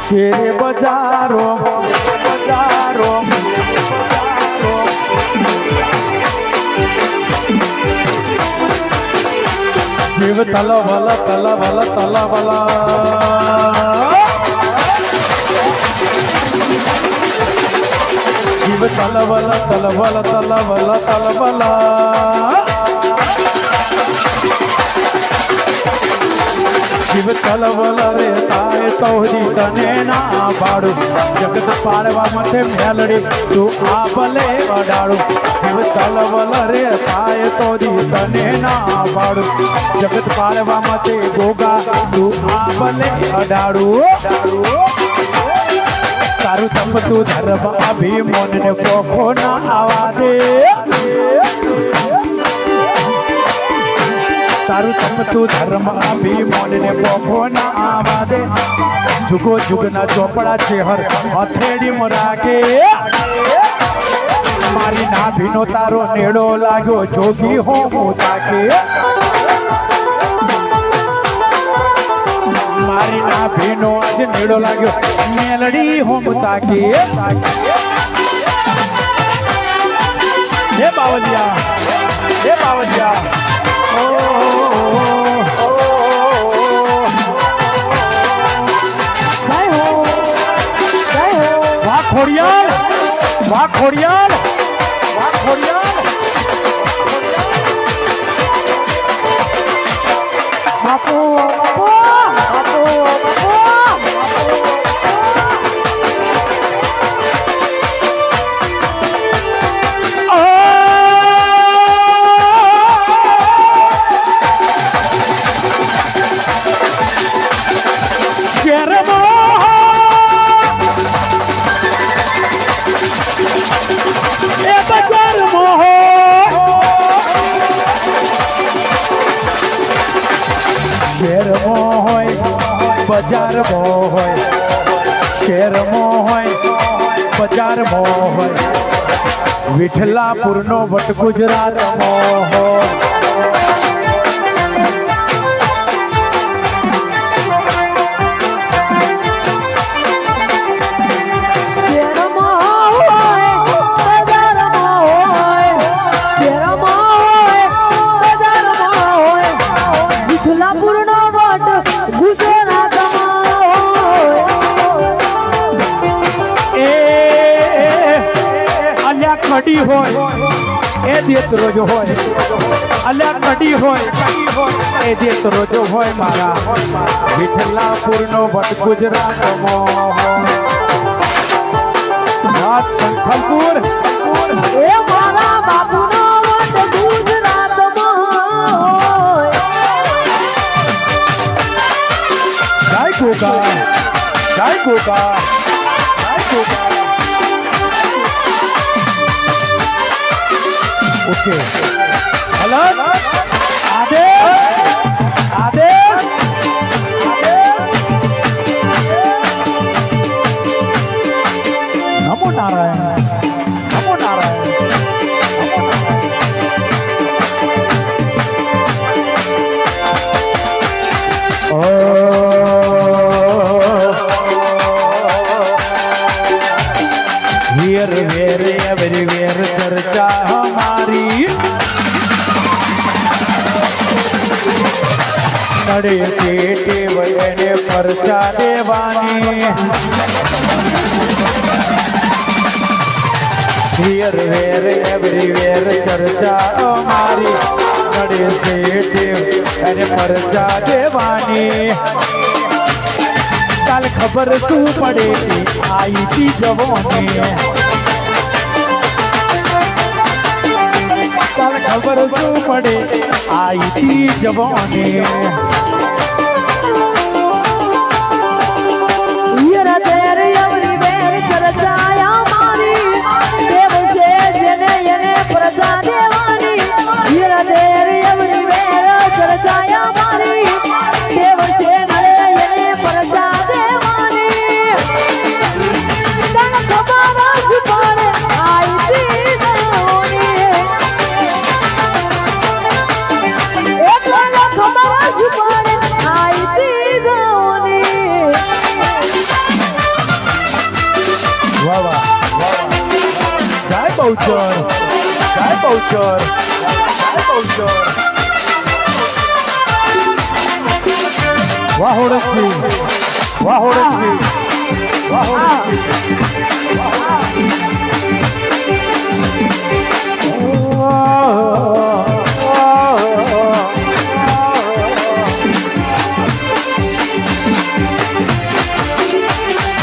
શેરે બજારો બજારો શિવ તલવલ તલવલ તલવલ શિવ તલવલ તલવલ તલવલ તલવલ શિવ તલવલ રે તાય તોહરી તને ના પાડું જગત પાડવા માટે મેલડી તું આ ભલે વડાડું શિવ તલવલ રે તાય તોહરી તને ના પાડું જગત પાડવા માટે ગોગા તું આ ભલે અડાડું તારું તપતું ધર્મ અભિમોન ને પોખો ના આવા દે તારું તપતું ધર્મ અભિમોન ને પોખો ના આવા દે જુગો જુગના ચોપડા છે હર હથેળી રાખે મારી નાભીનો તારો નેડો લાગ્યો જોગી હો તાકે મારી નાભીનો આજ નેડો લાગ્યો મેલડી હોમ તાકે હે બાવલિયા ઓ વાહ ખોડિયાલ વાહ ખોડિયાલ વાહ ખોડિયાલ બાપુ બાપુ બાપુ બજારમાં હોય શહેરમાં હોય બજારમાં હોય વિઠલાપુરનો વટ ગુજરાતમાં હોય કડી હોય એ દેત રોજ હોય અલ્યા કડી હોય એ દેત રોજ હોય મારા વિઠલાપુરનો વટ ગુજરાતમાં સંખલપુર એ મારા બાપુનો વટ ગુજરાતમાં જય ગોગા જય ગોગા જય ગોગા ઓકે હલો આદેશ નમો નારાયણ નમો નારાયણ હિયર વેર એવરીવેર ચર્ચા હમારી નડે પેટે વયને પરચા દેવાની હિયર વેર એવરીવેર ચર્ચા હમારી નડે પેટે અને પરચા દેવાની કાલ ખબર શું પડે આઈ તી જવોને કાલ ખબર શું પડે આઈ તી જવોને ચર્ચાયા મારી દેવ છે જેને એને પ્રજા દેવાની ચર્ચાયા મારી દેવ છે એને પ્રજા દેવાની તને ખબર જ પડે આઈ બહુચર જય બહુચર જય બહુચર વાહ હોડસી વાહ હોડસી વાહ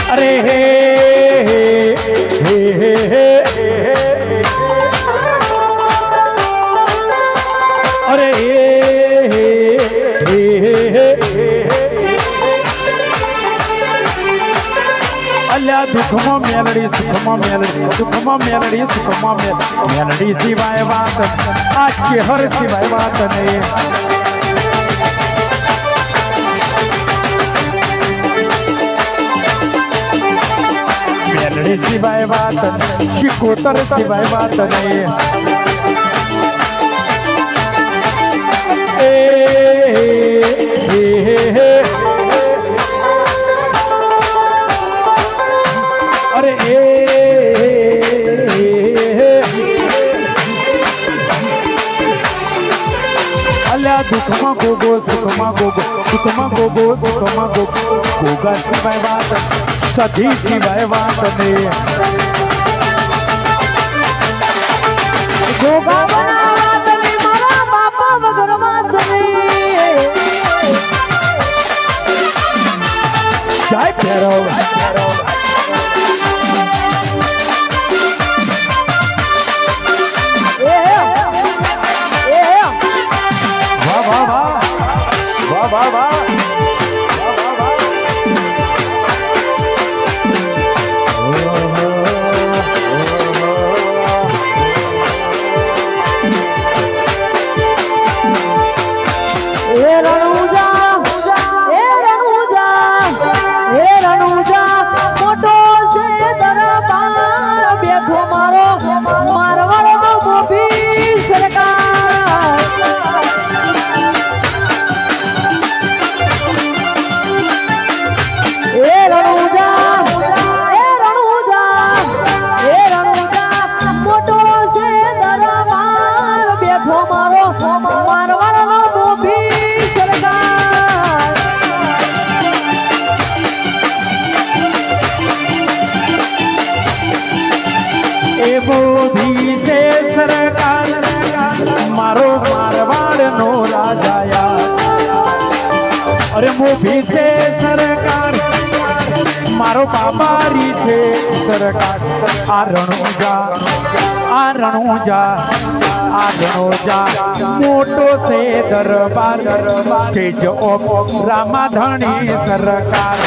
અરે હે અરે અલ્યા દુઃખમાં મેલડી સુખમાં મેલડી દુઃખમાં મેલડી સુખમાં મેલડી સિવાય વાત આ ચેહર સિવાય વાત નહીં મેલડી સિવાય વાત શિકોતર સિવાય વાત નહીં અરે અલ્યા દુઃખમાં ગોગો સુખમાં ગોગો સુખમાં ગોગો સુખમાં ગોગો ગોગા સિવાય વાત સધી સિવાય વાત ને ગોગા વાત નહીં મારા બાપા વગર વાત નહીં જય ભૈરવ વાહ વાહ મોટો છે દરબાર બેઠો મારો મારવાડો મોભી સરકાર મોટો છે દરબાર બેઠો મારો મારવાડો મોભી સરકાર એ મોભી છે સરકાર મારો મારવાડ નો રાજાયા અરે મોભી છે સરકાર મારો બાબારી છે સરકાર આ રણુજા મોટો છે દરબાર તેજ ઓફ રામાધણી સરકાર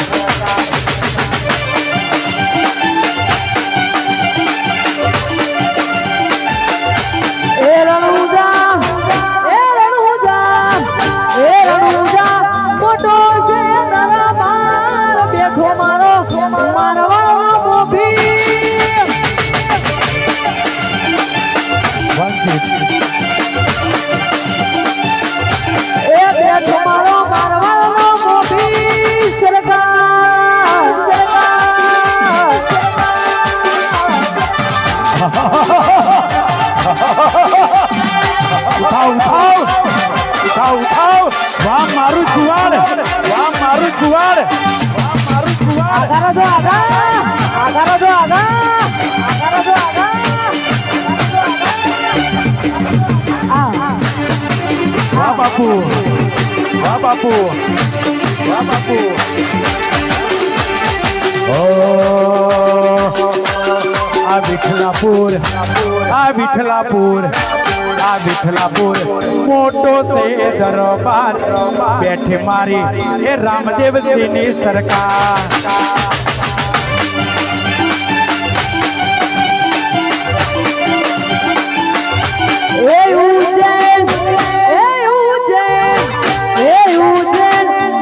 મોટો છે દરબાર બેઠો મારો મારવાડો મોભી બેઠો મારો મારવાડો મોભી સરકાર ઉઠાવ વાહ મારું જુવાડ આગારો જો આગા વાહ બાપુ ઓ આ વિઠલાપુર મોટો છે દરબાર બેઠે મારી એ રામદેવ સિંહની સરકાર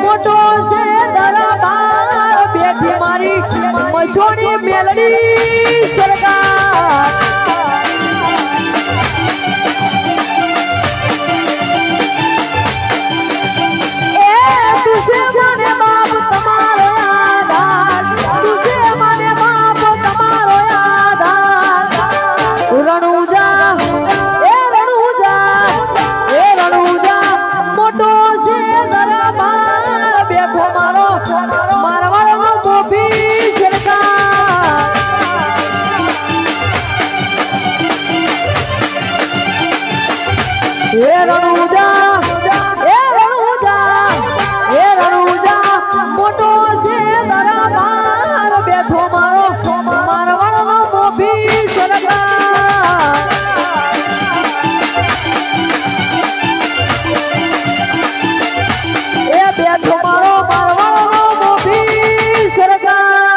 મોટો છે દરબાર બેઠી મારી મસોની મેલડી સરકાર એ તુસે જાને બાપ તમારો આધાર એ રણુજા મોટો છે દરબાર બેઠો મારો મારવાડનો મોભી સરકાર એ બેઠો મારો મારવાડનો મોભી સરકાર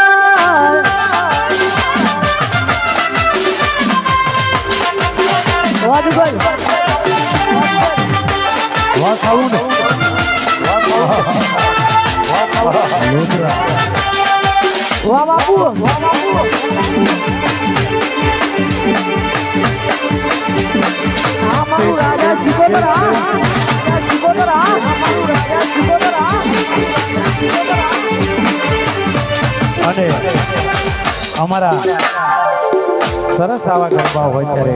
વાહ સાઉન્ડ વાહ બાપુ હા મારું રાજા શિકોતરા અને અમારા સરસ આવા ગરબા હોય ત્યારે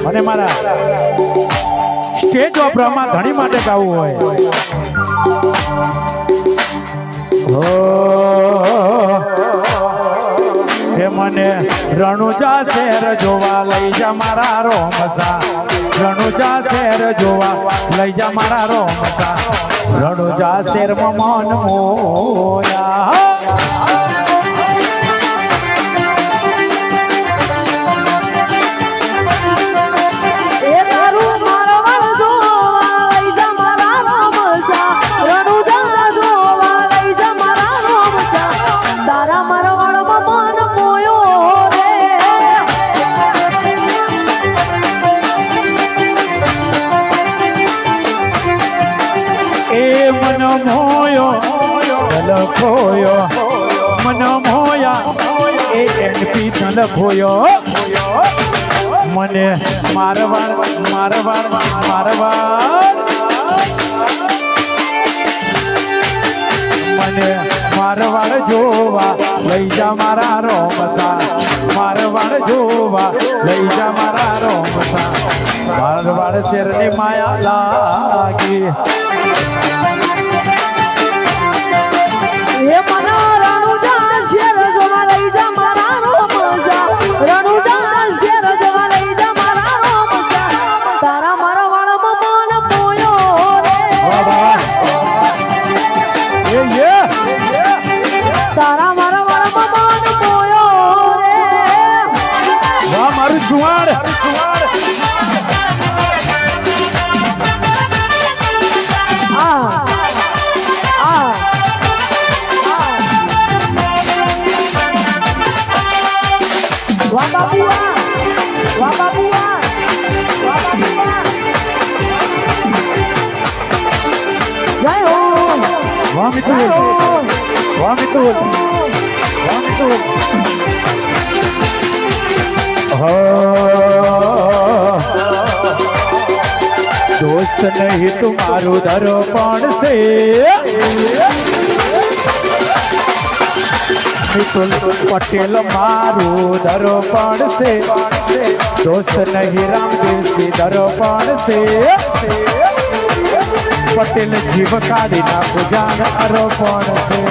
અને મારા સ્ટેજ વાપરવામાં ઘણી માટે ગાવું હોય હે મને રણુજા શહેર જોવા લઈ જા મારા રોમસા રણુજા શહેર જોવા લઈ જા મારા રોમસા રણુજા શહેરમાં મન મોયા ખોયો મન મોયા એ એનપી તલ ખોયો મને મારવાડ મને મારવાડ જોવા લઈ જા મારા રોમસા મારવાડ જોવા લઈ જા મારા રોમસા મારવાડ શેરની માયા લાગી એ મના રણુજા શેર જોવા લઈ જા મારા રોમસા રણુજા શેર જોવા લઈ જા મારા રોમસા તારા મારા વાળમાં મન મોયો રે તારા મારા વાળમાં મન મોયો રે વાહ મારું જુવાડ दोस्त नहीं तुम्हारो दर्पण से मितुल पटेल मारो दर्पण से दोस्त नहीं रामदेव से दर्पण से पटेल जीव काढ़ी ना पूजान अर्पण से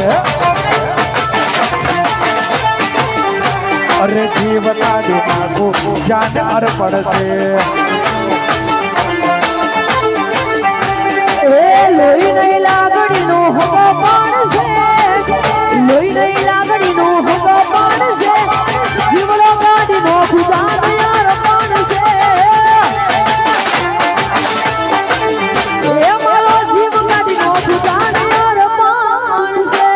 अरे जीव काढ़ी ना पूजान अर्पण से લોહી નહીં લાગડી નો હકો પણ છે લોહી નહીં લાગડી નો હકો પણ છે જીવલો કાઢી નો ખુદા યાર પણ છે એ મારો જીવ કાઢી નો ખુદા યાર પણ છે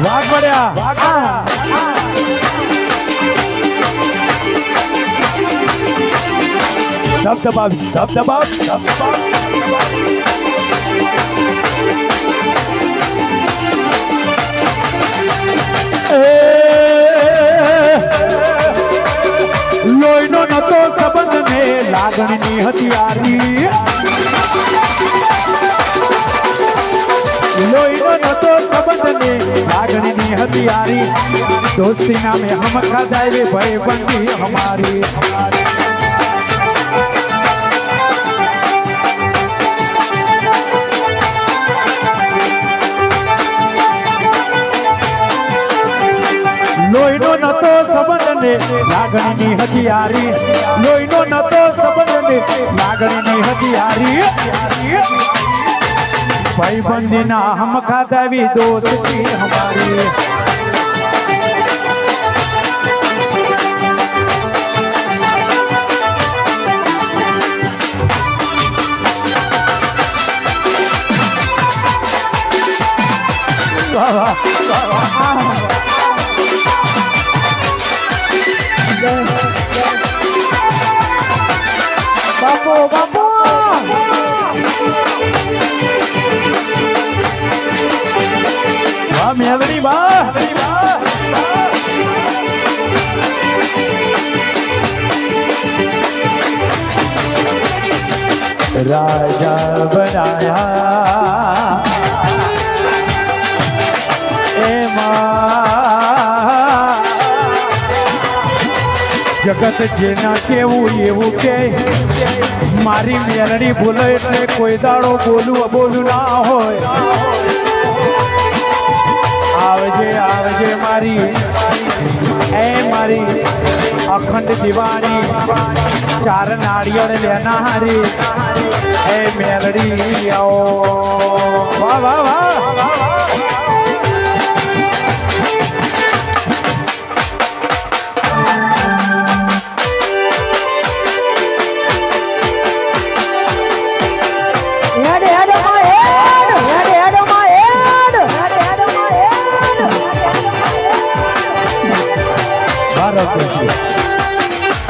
वाघ बढ़िया धब दबाव લોહીનો નતો સંબંધ ને લાગણીની હથિયારી લોહીનો નતો સંબંધ ને લાગણીની હથિયારી दोस्ती नामे हम खादाए भाई बंदी हमारी સંબંધને લાગણીની હથિયારી લોહીનો નતો સંબંધને લાગણીની હથિયારી ભાઈબંધીના હમ ખાધાવી દોસ્તી હમારી બાપુ બાપુ વાહ મેલડી વાહ રાજા બનાયા એમાં જગત જેના કેવું એવું કે મારી મેલડી બોલે એટલે કોઈ દાડો બોલું ના હોય આવજે આવજે મારી એ મારી અખંડ દીવાની ચાર નાળિયેર લેનારી એ મેલડી આવો વાહ વાહ વાહ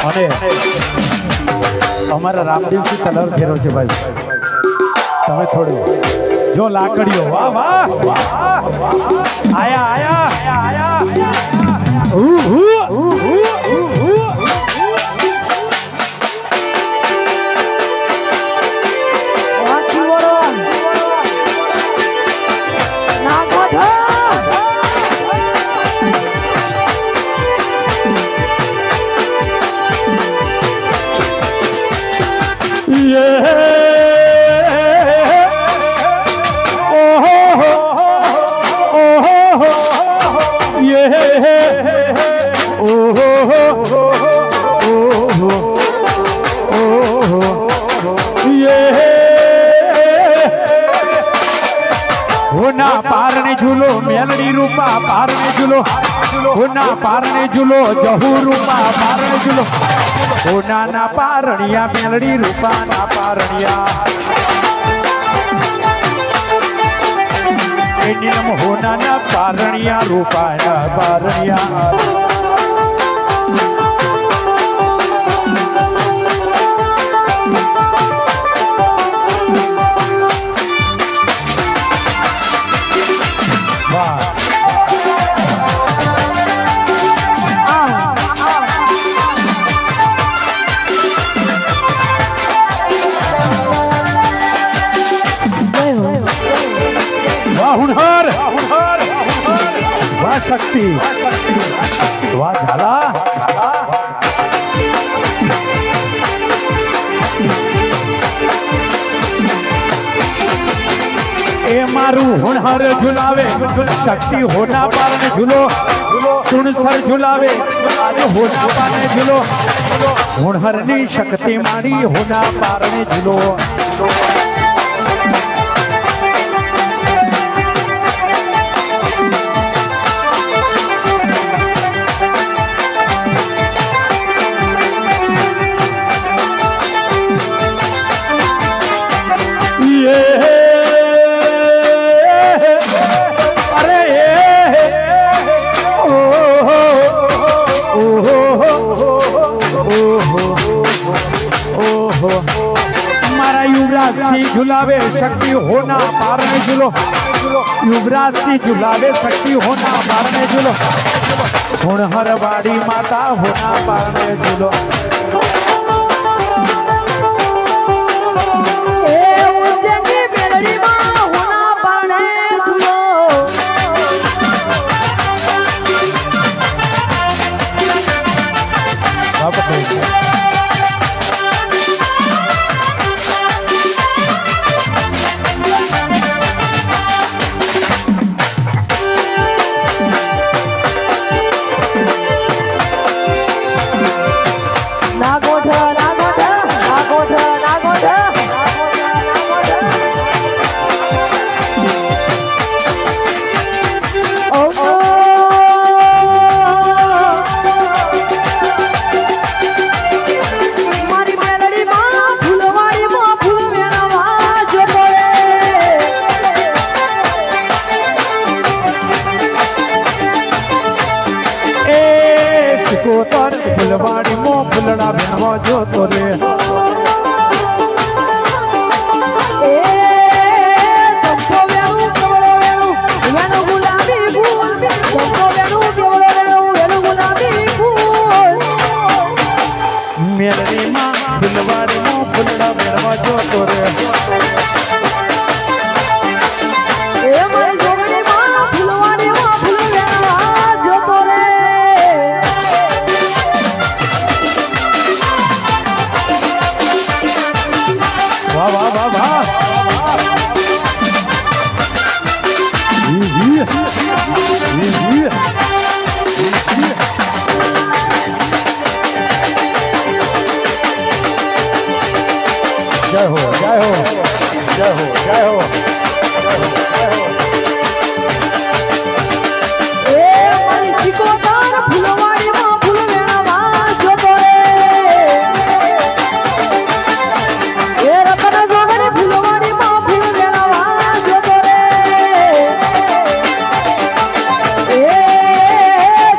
અને અમારા રામદેવજી કલર ફેરો છે ભાઈ તમે થોડું જો લાકડીઓ વાહ વાહ આયા આયા આયા હોના પારણે ઝૂલો મેલડી રૂપા પારણે ઝૂલો હોના પારણે ઝૂલો જહુ રૂપા પારણે ઝૂલો હોના ના પારણિયા મેલડી રૂપા ના પારણિયા એની નામ હોના ના પારણિયા રૂપા ના પારણિયા વાહ શક્તિ વાહ ઝાલા એ મારું હુનહર ઝુલાવે શક્તિ હોના પારને ઝૂલો સુણસર ઝુલાવે આજે હોના પારને ઝૂલો હુનહરની શક્તિ મારી હોના પારને ઝૂલો મારા યુવરાજસિંહ ઝુલાવે શક્તિ હોના પારને ઝૂલો યુવરાજસિંહ ઝુલાવે શક્તિ હોના પારને ઝૂલો હુણહર વાડી માતા હોના પારને ઝૂલો જોતો રે એ ચંપો વેણું કેવડો વેણું વેણું ગુલાબી ફૂલ ચંપો વેણું કેવડો વેણું વેણું ગુલાબી ફૂલ મેલડીમાં ફૂલવાડીમાં ફૂલડા વેરવા જોતો રે એ મારી જોગણીમાં ફૂલવાડીમાં ફૂલ વેણવા જોતો રે વાહ વાહ વાહ વાહ જય હો જય હો જય હો જય હો એ મારી શિકોતર ફૂલવાડીમાં ફૂલ વેણવા જોતો રે એ રતન જોગણી ફૂલવાડીમાં ફૂલ વેણવા જોતો રે એ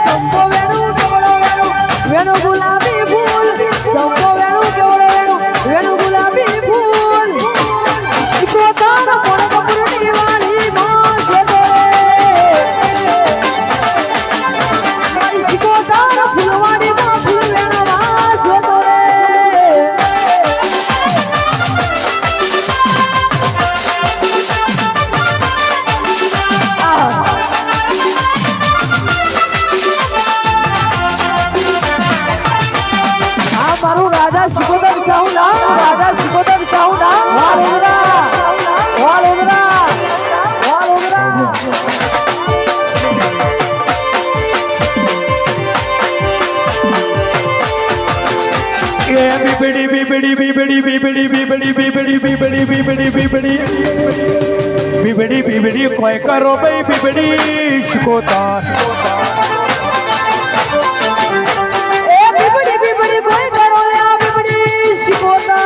ચંપો વેણું કેવડો વેણું વેણું ગુલાબી ફૂલ ચંપો વેણું કેવડો વેણું વેણું ગુલાબી ફૂલ શિકોતર કોણ કપૂરની વાડીમાં જોતો રે મારી શિકોતર ફૂલવાડીમાં ફૂલ વેણવા જોતો રે આ મારું રાજા શિકોતર સાહુ નામ રાજા શિકોતર સાહુ નામ વાલોદરા વાલોદરા વાલોદરા એ બીબડી બીબડી બીબડી બીબડી બીબડી બીબડી બીબડી બીબડી બીબડી બીબડી બીબડી કોઈ કરો ભાઈ બીબડી શિકોતર એ બીબડી બીબડી કોઈ કરો લે આ બીબડી શિકોતર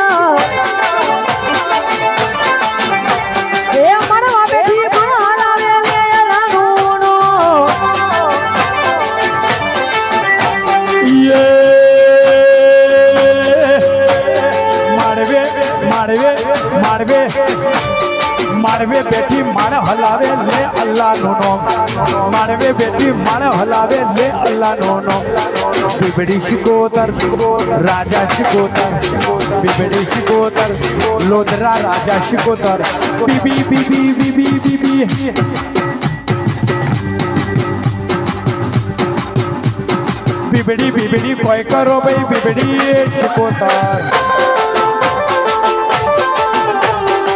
એ મનવા બેઠી પણ હલાવે લે લાગુનો યે મારવે મારવે મારવે મારવે બેઠી માણ હલાવે લે અલ્લાહનું નામ મારવે બેઠી માણ હલાવે લે અલ્લાહનું નામ બીબડી શિકોતર રાજા શિકોતર બીબડી શિકોતર લોધરા રાજા શિકોતર બીબી બીબી બીબી બીબી બીબડી બીબડી કોઈ કરો ભાઈ બીબડી શિકોતર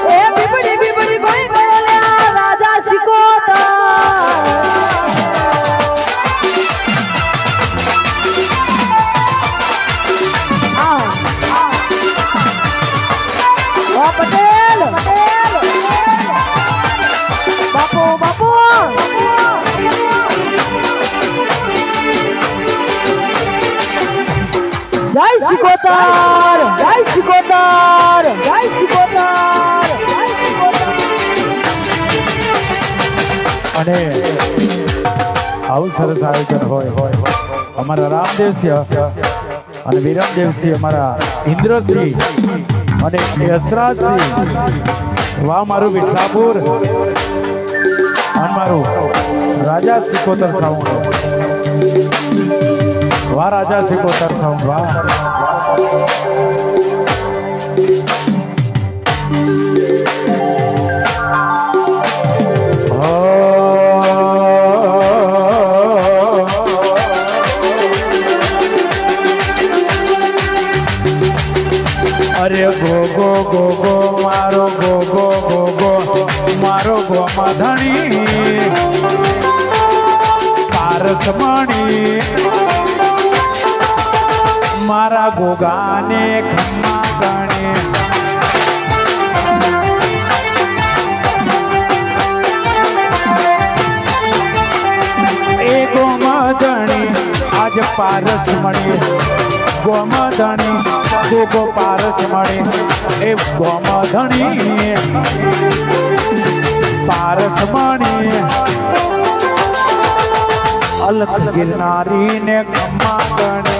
એ બીબડી બીબડી કોઈ કરો લે આ રાજા શિકોતર ઓ પટેલ બાપુ બાપુ જય શિકોતર જય શિકોતર જય શિકોતર જય શિકોતર અને આવું સરસ આયોજન હોય અમારા રામદેવસિંહ અને વિરમદેવસિંહ અમારા ઇન્દ્રસિંહ અને યશરાજસિંહ વાહ મારું વિઠલાપુર અને મારું રાજા શિકોતર સાઉન્ડ વાહ રાજા શિકોતર સાઉન્ડ વાહ અરે ગો ગો મારો ગો મારો ગો માધણી પારસમણી મારા ગોગાને ખમ્મા ગણે એ ગોમધણી આજ પારસમણી ગોમધણી ગોગો પારસમણી એ ગોમધણી પારસમણી અલખ ગિરનારી ને ખમ્મા ગણે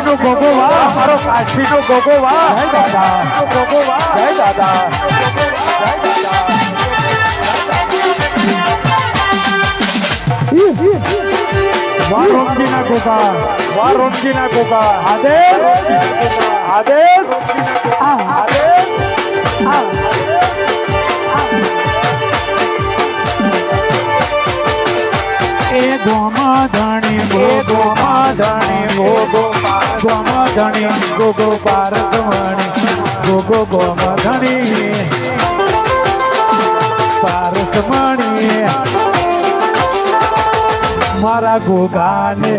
કાશીનો ગોગો વાહ મારો કાશીનો ગોગો વાહ જય દાદા ગોગો વાહ જય દાદા જય દાદા વાહ રોમજીના ગોગા વાહ રોમજીના ગોગા આદેશ આદેશ આદેશ એ ગોમાધણી ગોગો પારસમણી ગોગો ગોમાધણી પારસમણી મારા ગોગાને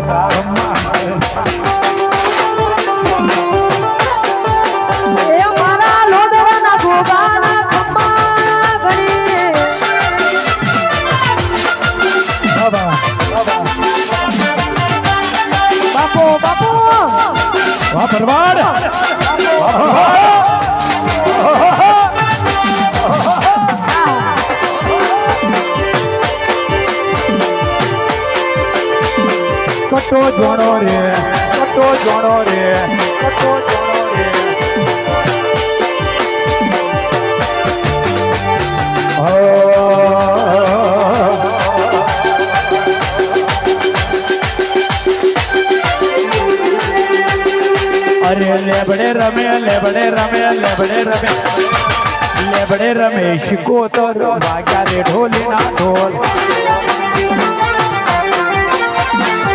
એ મારા લોદવાના ગોગાના ખમ્મા ગણી બાબા બાપો બાપો વાહ ભરવાડ કટો જોણો રે કટો જોણો રે કટો જોણો રે અરે લેબડે રમે લેબડે રમે લેબડે રમે લેબડે રમે શિકોતર વાગ્યા રે ઢોલીના ઢોલ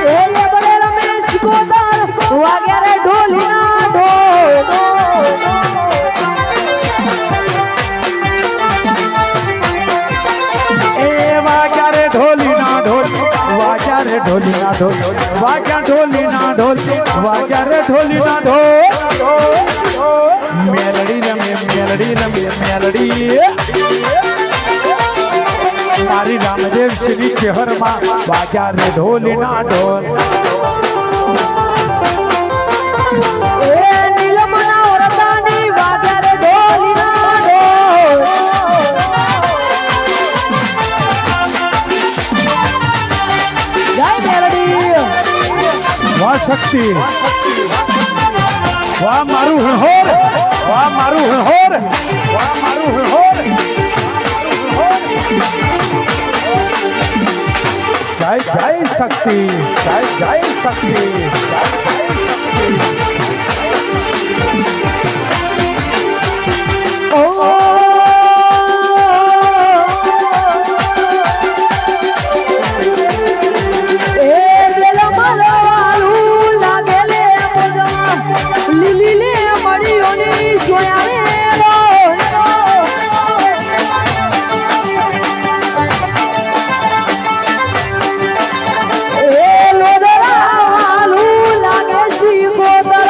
એ લેબડે રમે શિકોતર વાગ્યા રે ઢોલીના ઢોલ એ વાગ્યા રે ઢોલીના ઢોલ વાગ્યા રે ઢોલીના ઢોલ વાગ્યા ઢોલીના ઢોલ વાગ્યા રે ઢોલીના ઢોલ મેલડી રમે મેલડી રમે મેલડી મારી રામદેવ શ્રી શહેરમાં વાગ્યા રે ઢોલીના ઢોલ એ નીલમના ઓરતાની વાગ્યા રે ઢોલીના ઢોલ જય મેલડી વાહ શક્તિ વાહ મારું હણહોર વાહ મારું હણહોર વાહ મારું હણહોર જય જય શક્તિ જય જય શક્તિ જય જય શક્તિ ઓ એ રેલમાં લાલું લાગેલે મજા લીલી લે મળીઓની જોયા રે એ લોદરા લાલું લાગે શિકોતર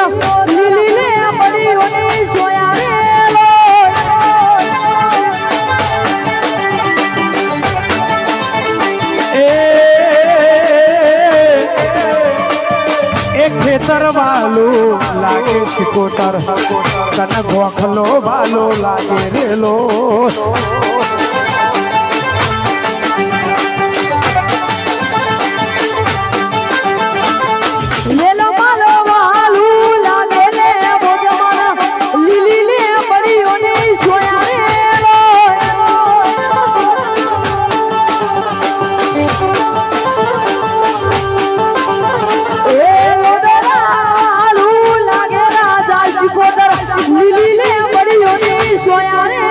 લીલી લે મળીઓની જોયા રે એ ખેતર વાલો લાગે શિકોતર તને ગોખલો વાલો લાગે રેલો લેલો માલો વાલું લાગે લે બોજમાના લીલી લે મળીઓની જોયા રે એ લોદરા લાલું લાગે રાજા શિકોતર લીલી લે મળીઓની જોયા રે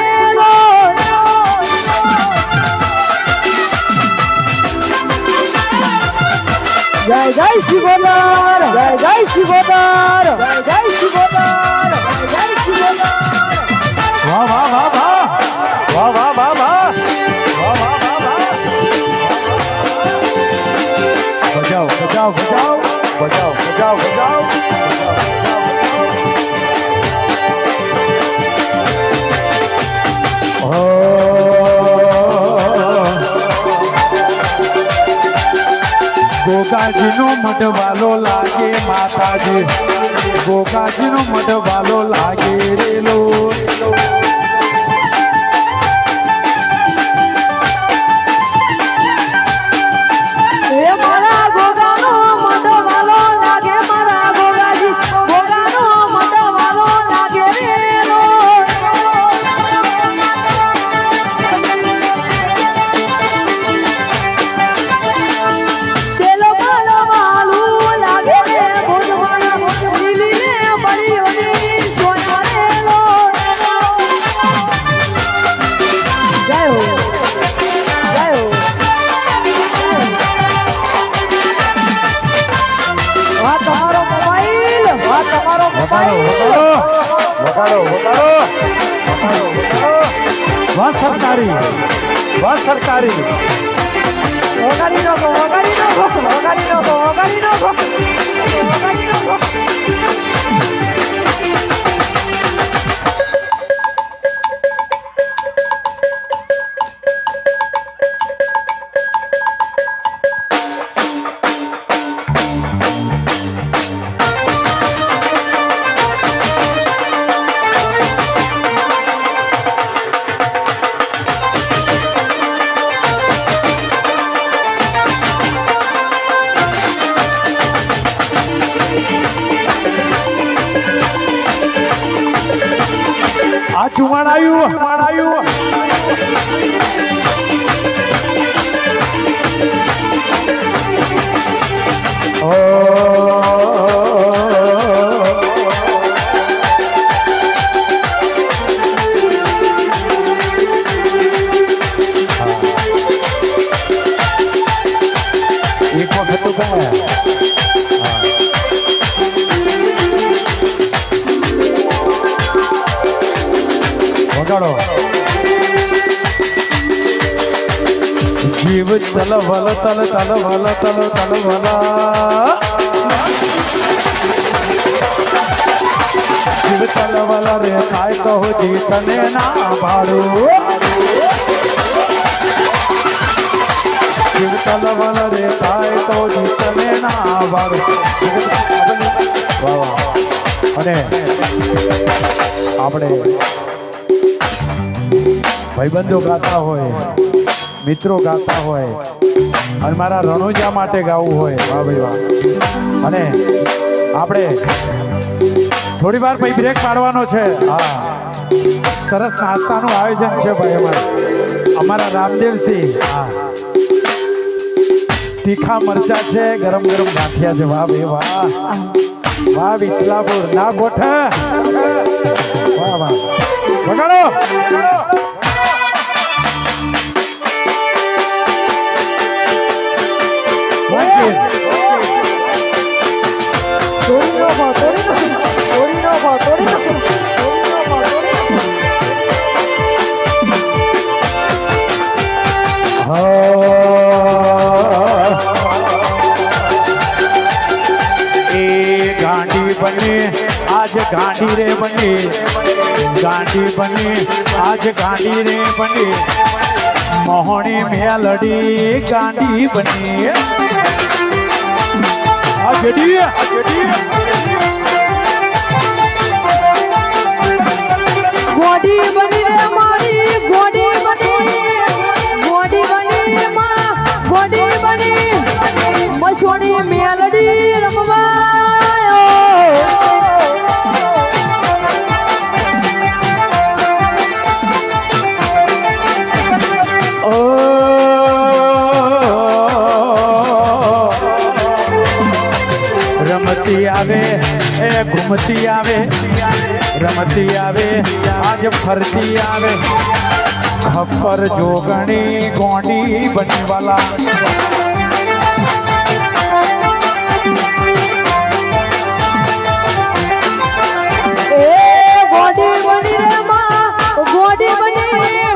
જય જય શિકોતર જય જય શિકોતર જય જય શિકોતર જય જય શિકોતર વાહ વાહ વાહ વાહ વાહ વાહ વાહ વાહ વાહ વાહ વાહ વાહ બજાવ બજાવ બજાવ બજાવ બજાવ બજાવ ગોગાજીનો મઢવાલો લાગે માતાજી ગોગાજીનો મઢવાલો લાગે રેલો એ મારા ગોગાનો મઢવાલો લાગે મારા ગોગાજી સરકારી વાહ સરકારી વગાડી નાખો વગાડી નાખો વગાડી નાખો વગાડી નાખો વગાડી નાખો આ ચુમાણ આવ્યું એક વખત તો ગયા વગાડો જીવ તલ વલ તલ તલ વલ તલ તલ વલા જીવ તલ વલ રે થાય કહો જીતને ના ભાડું જીવ તલ વલ રે થાય કહો જીતને ના ભાડું વાહ વાહ અને આપણે ભાઈબંધો ગાતા હોય મિત્રો ગાતા હોય અને મારા રણુજા માટે ગાવું હોય વાહ ભાઈ વાહ અને આપણે થોડી વાર પછી બ્રેક પાડવાનો છે હા સરસ નાસ્તાનું આયોજન છે ભાઈ અમારા રામદેવસિંહ હા તીખા મરચા છે ગરમ ગરમ ગાંઠિયા છે વાહ ભાઈ વાહ વાહ વિઠલાપુર ના ગોઠ વાહ વાહ વગાડો ગાંડી બની આજ ગાંડી રે બની ગાંડી બની આજ ગાંડી રે બની મોહણી મેલડી ગાંડી બની આ જડી ગોડી બની રે મારી ગોડી બની ગોડી બની માં ગોડી બની મસોડી મેલડી રમવા રમતી આવે એ ઘૂમતી આવે રમતી આવે આજ ફરતી આવે ખપ્પર જોગણી ગોંડી બનવાલા ગોડી બની રે માં ગોડી બની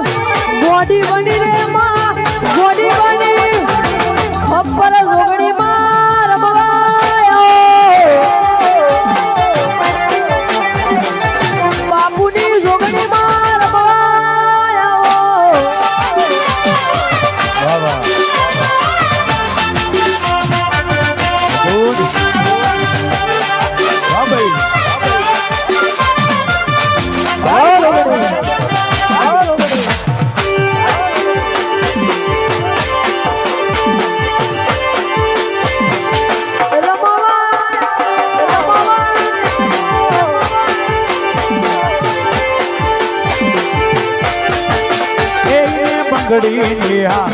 ગોડી બની રે માં ગોડી બની ખપ્પર જોગણી માં રમવા બાપુની જોગણી માં રમવા વાહ વાહ ગુડ વાહ ભાઈ બંગડી નેહા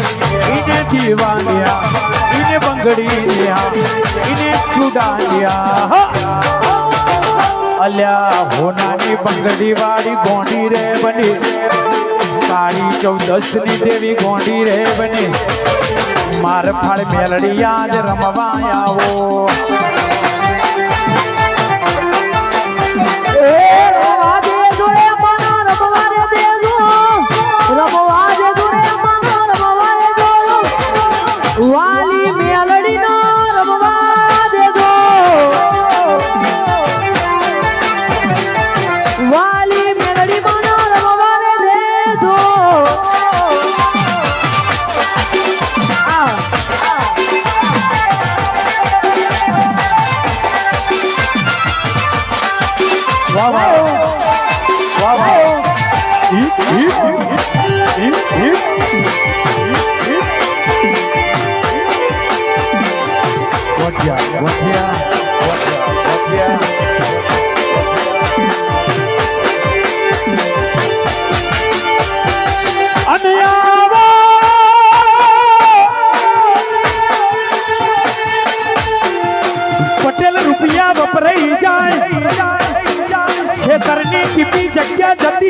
ઇને દીવાનિયા ઇને બંગડી નેહા ઇને ચુડાનિયા અલ્યા હોનાની બંગડી વાળી ગોંડી રે બની કાળી 14 ની દેવી ગોંડી રે બની માર ફાળ મેલડી યાદ રમવા આવો રમવા દે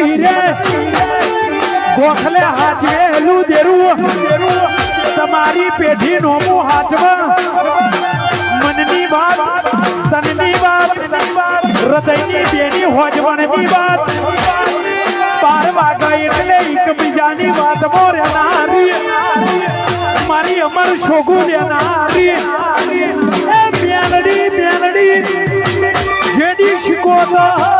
નથી રે ગોખલે હાચવેલું દેરું તમારી પેઢી નોમું હાચવા મનની વાત તનની વાત હૃદયની બેની હોજવણની વાત પાર વાગા એટલે એકબીજાની વાત મોરેનારી મારી અમર શોગું લેનારી એ મેલડી જેડી શીખોતા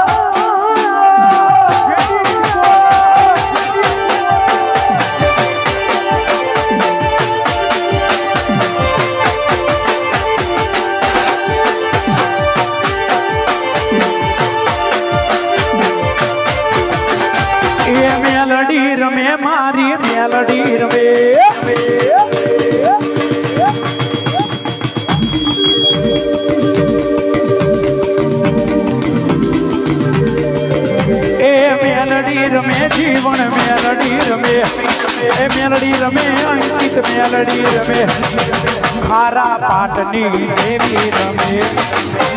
મેલડી રમે મારી મેલડી રમે એ મેલડી રમે જીવન મેલડી રમે એ મેલડી રમે અંકિત મેલડી રમે ખારા પાટની દેવી રમે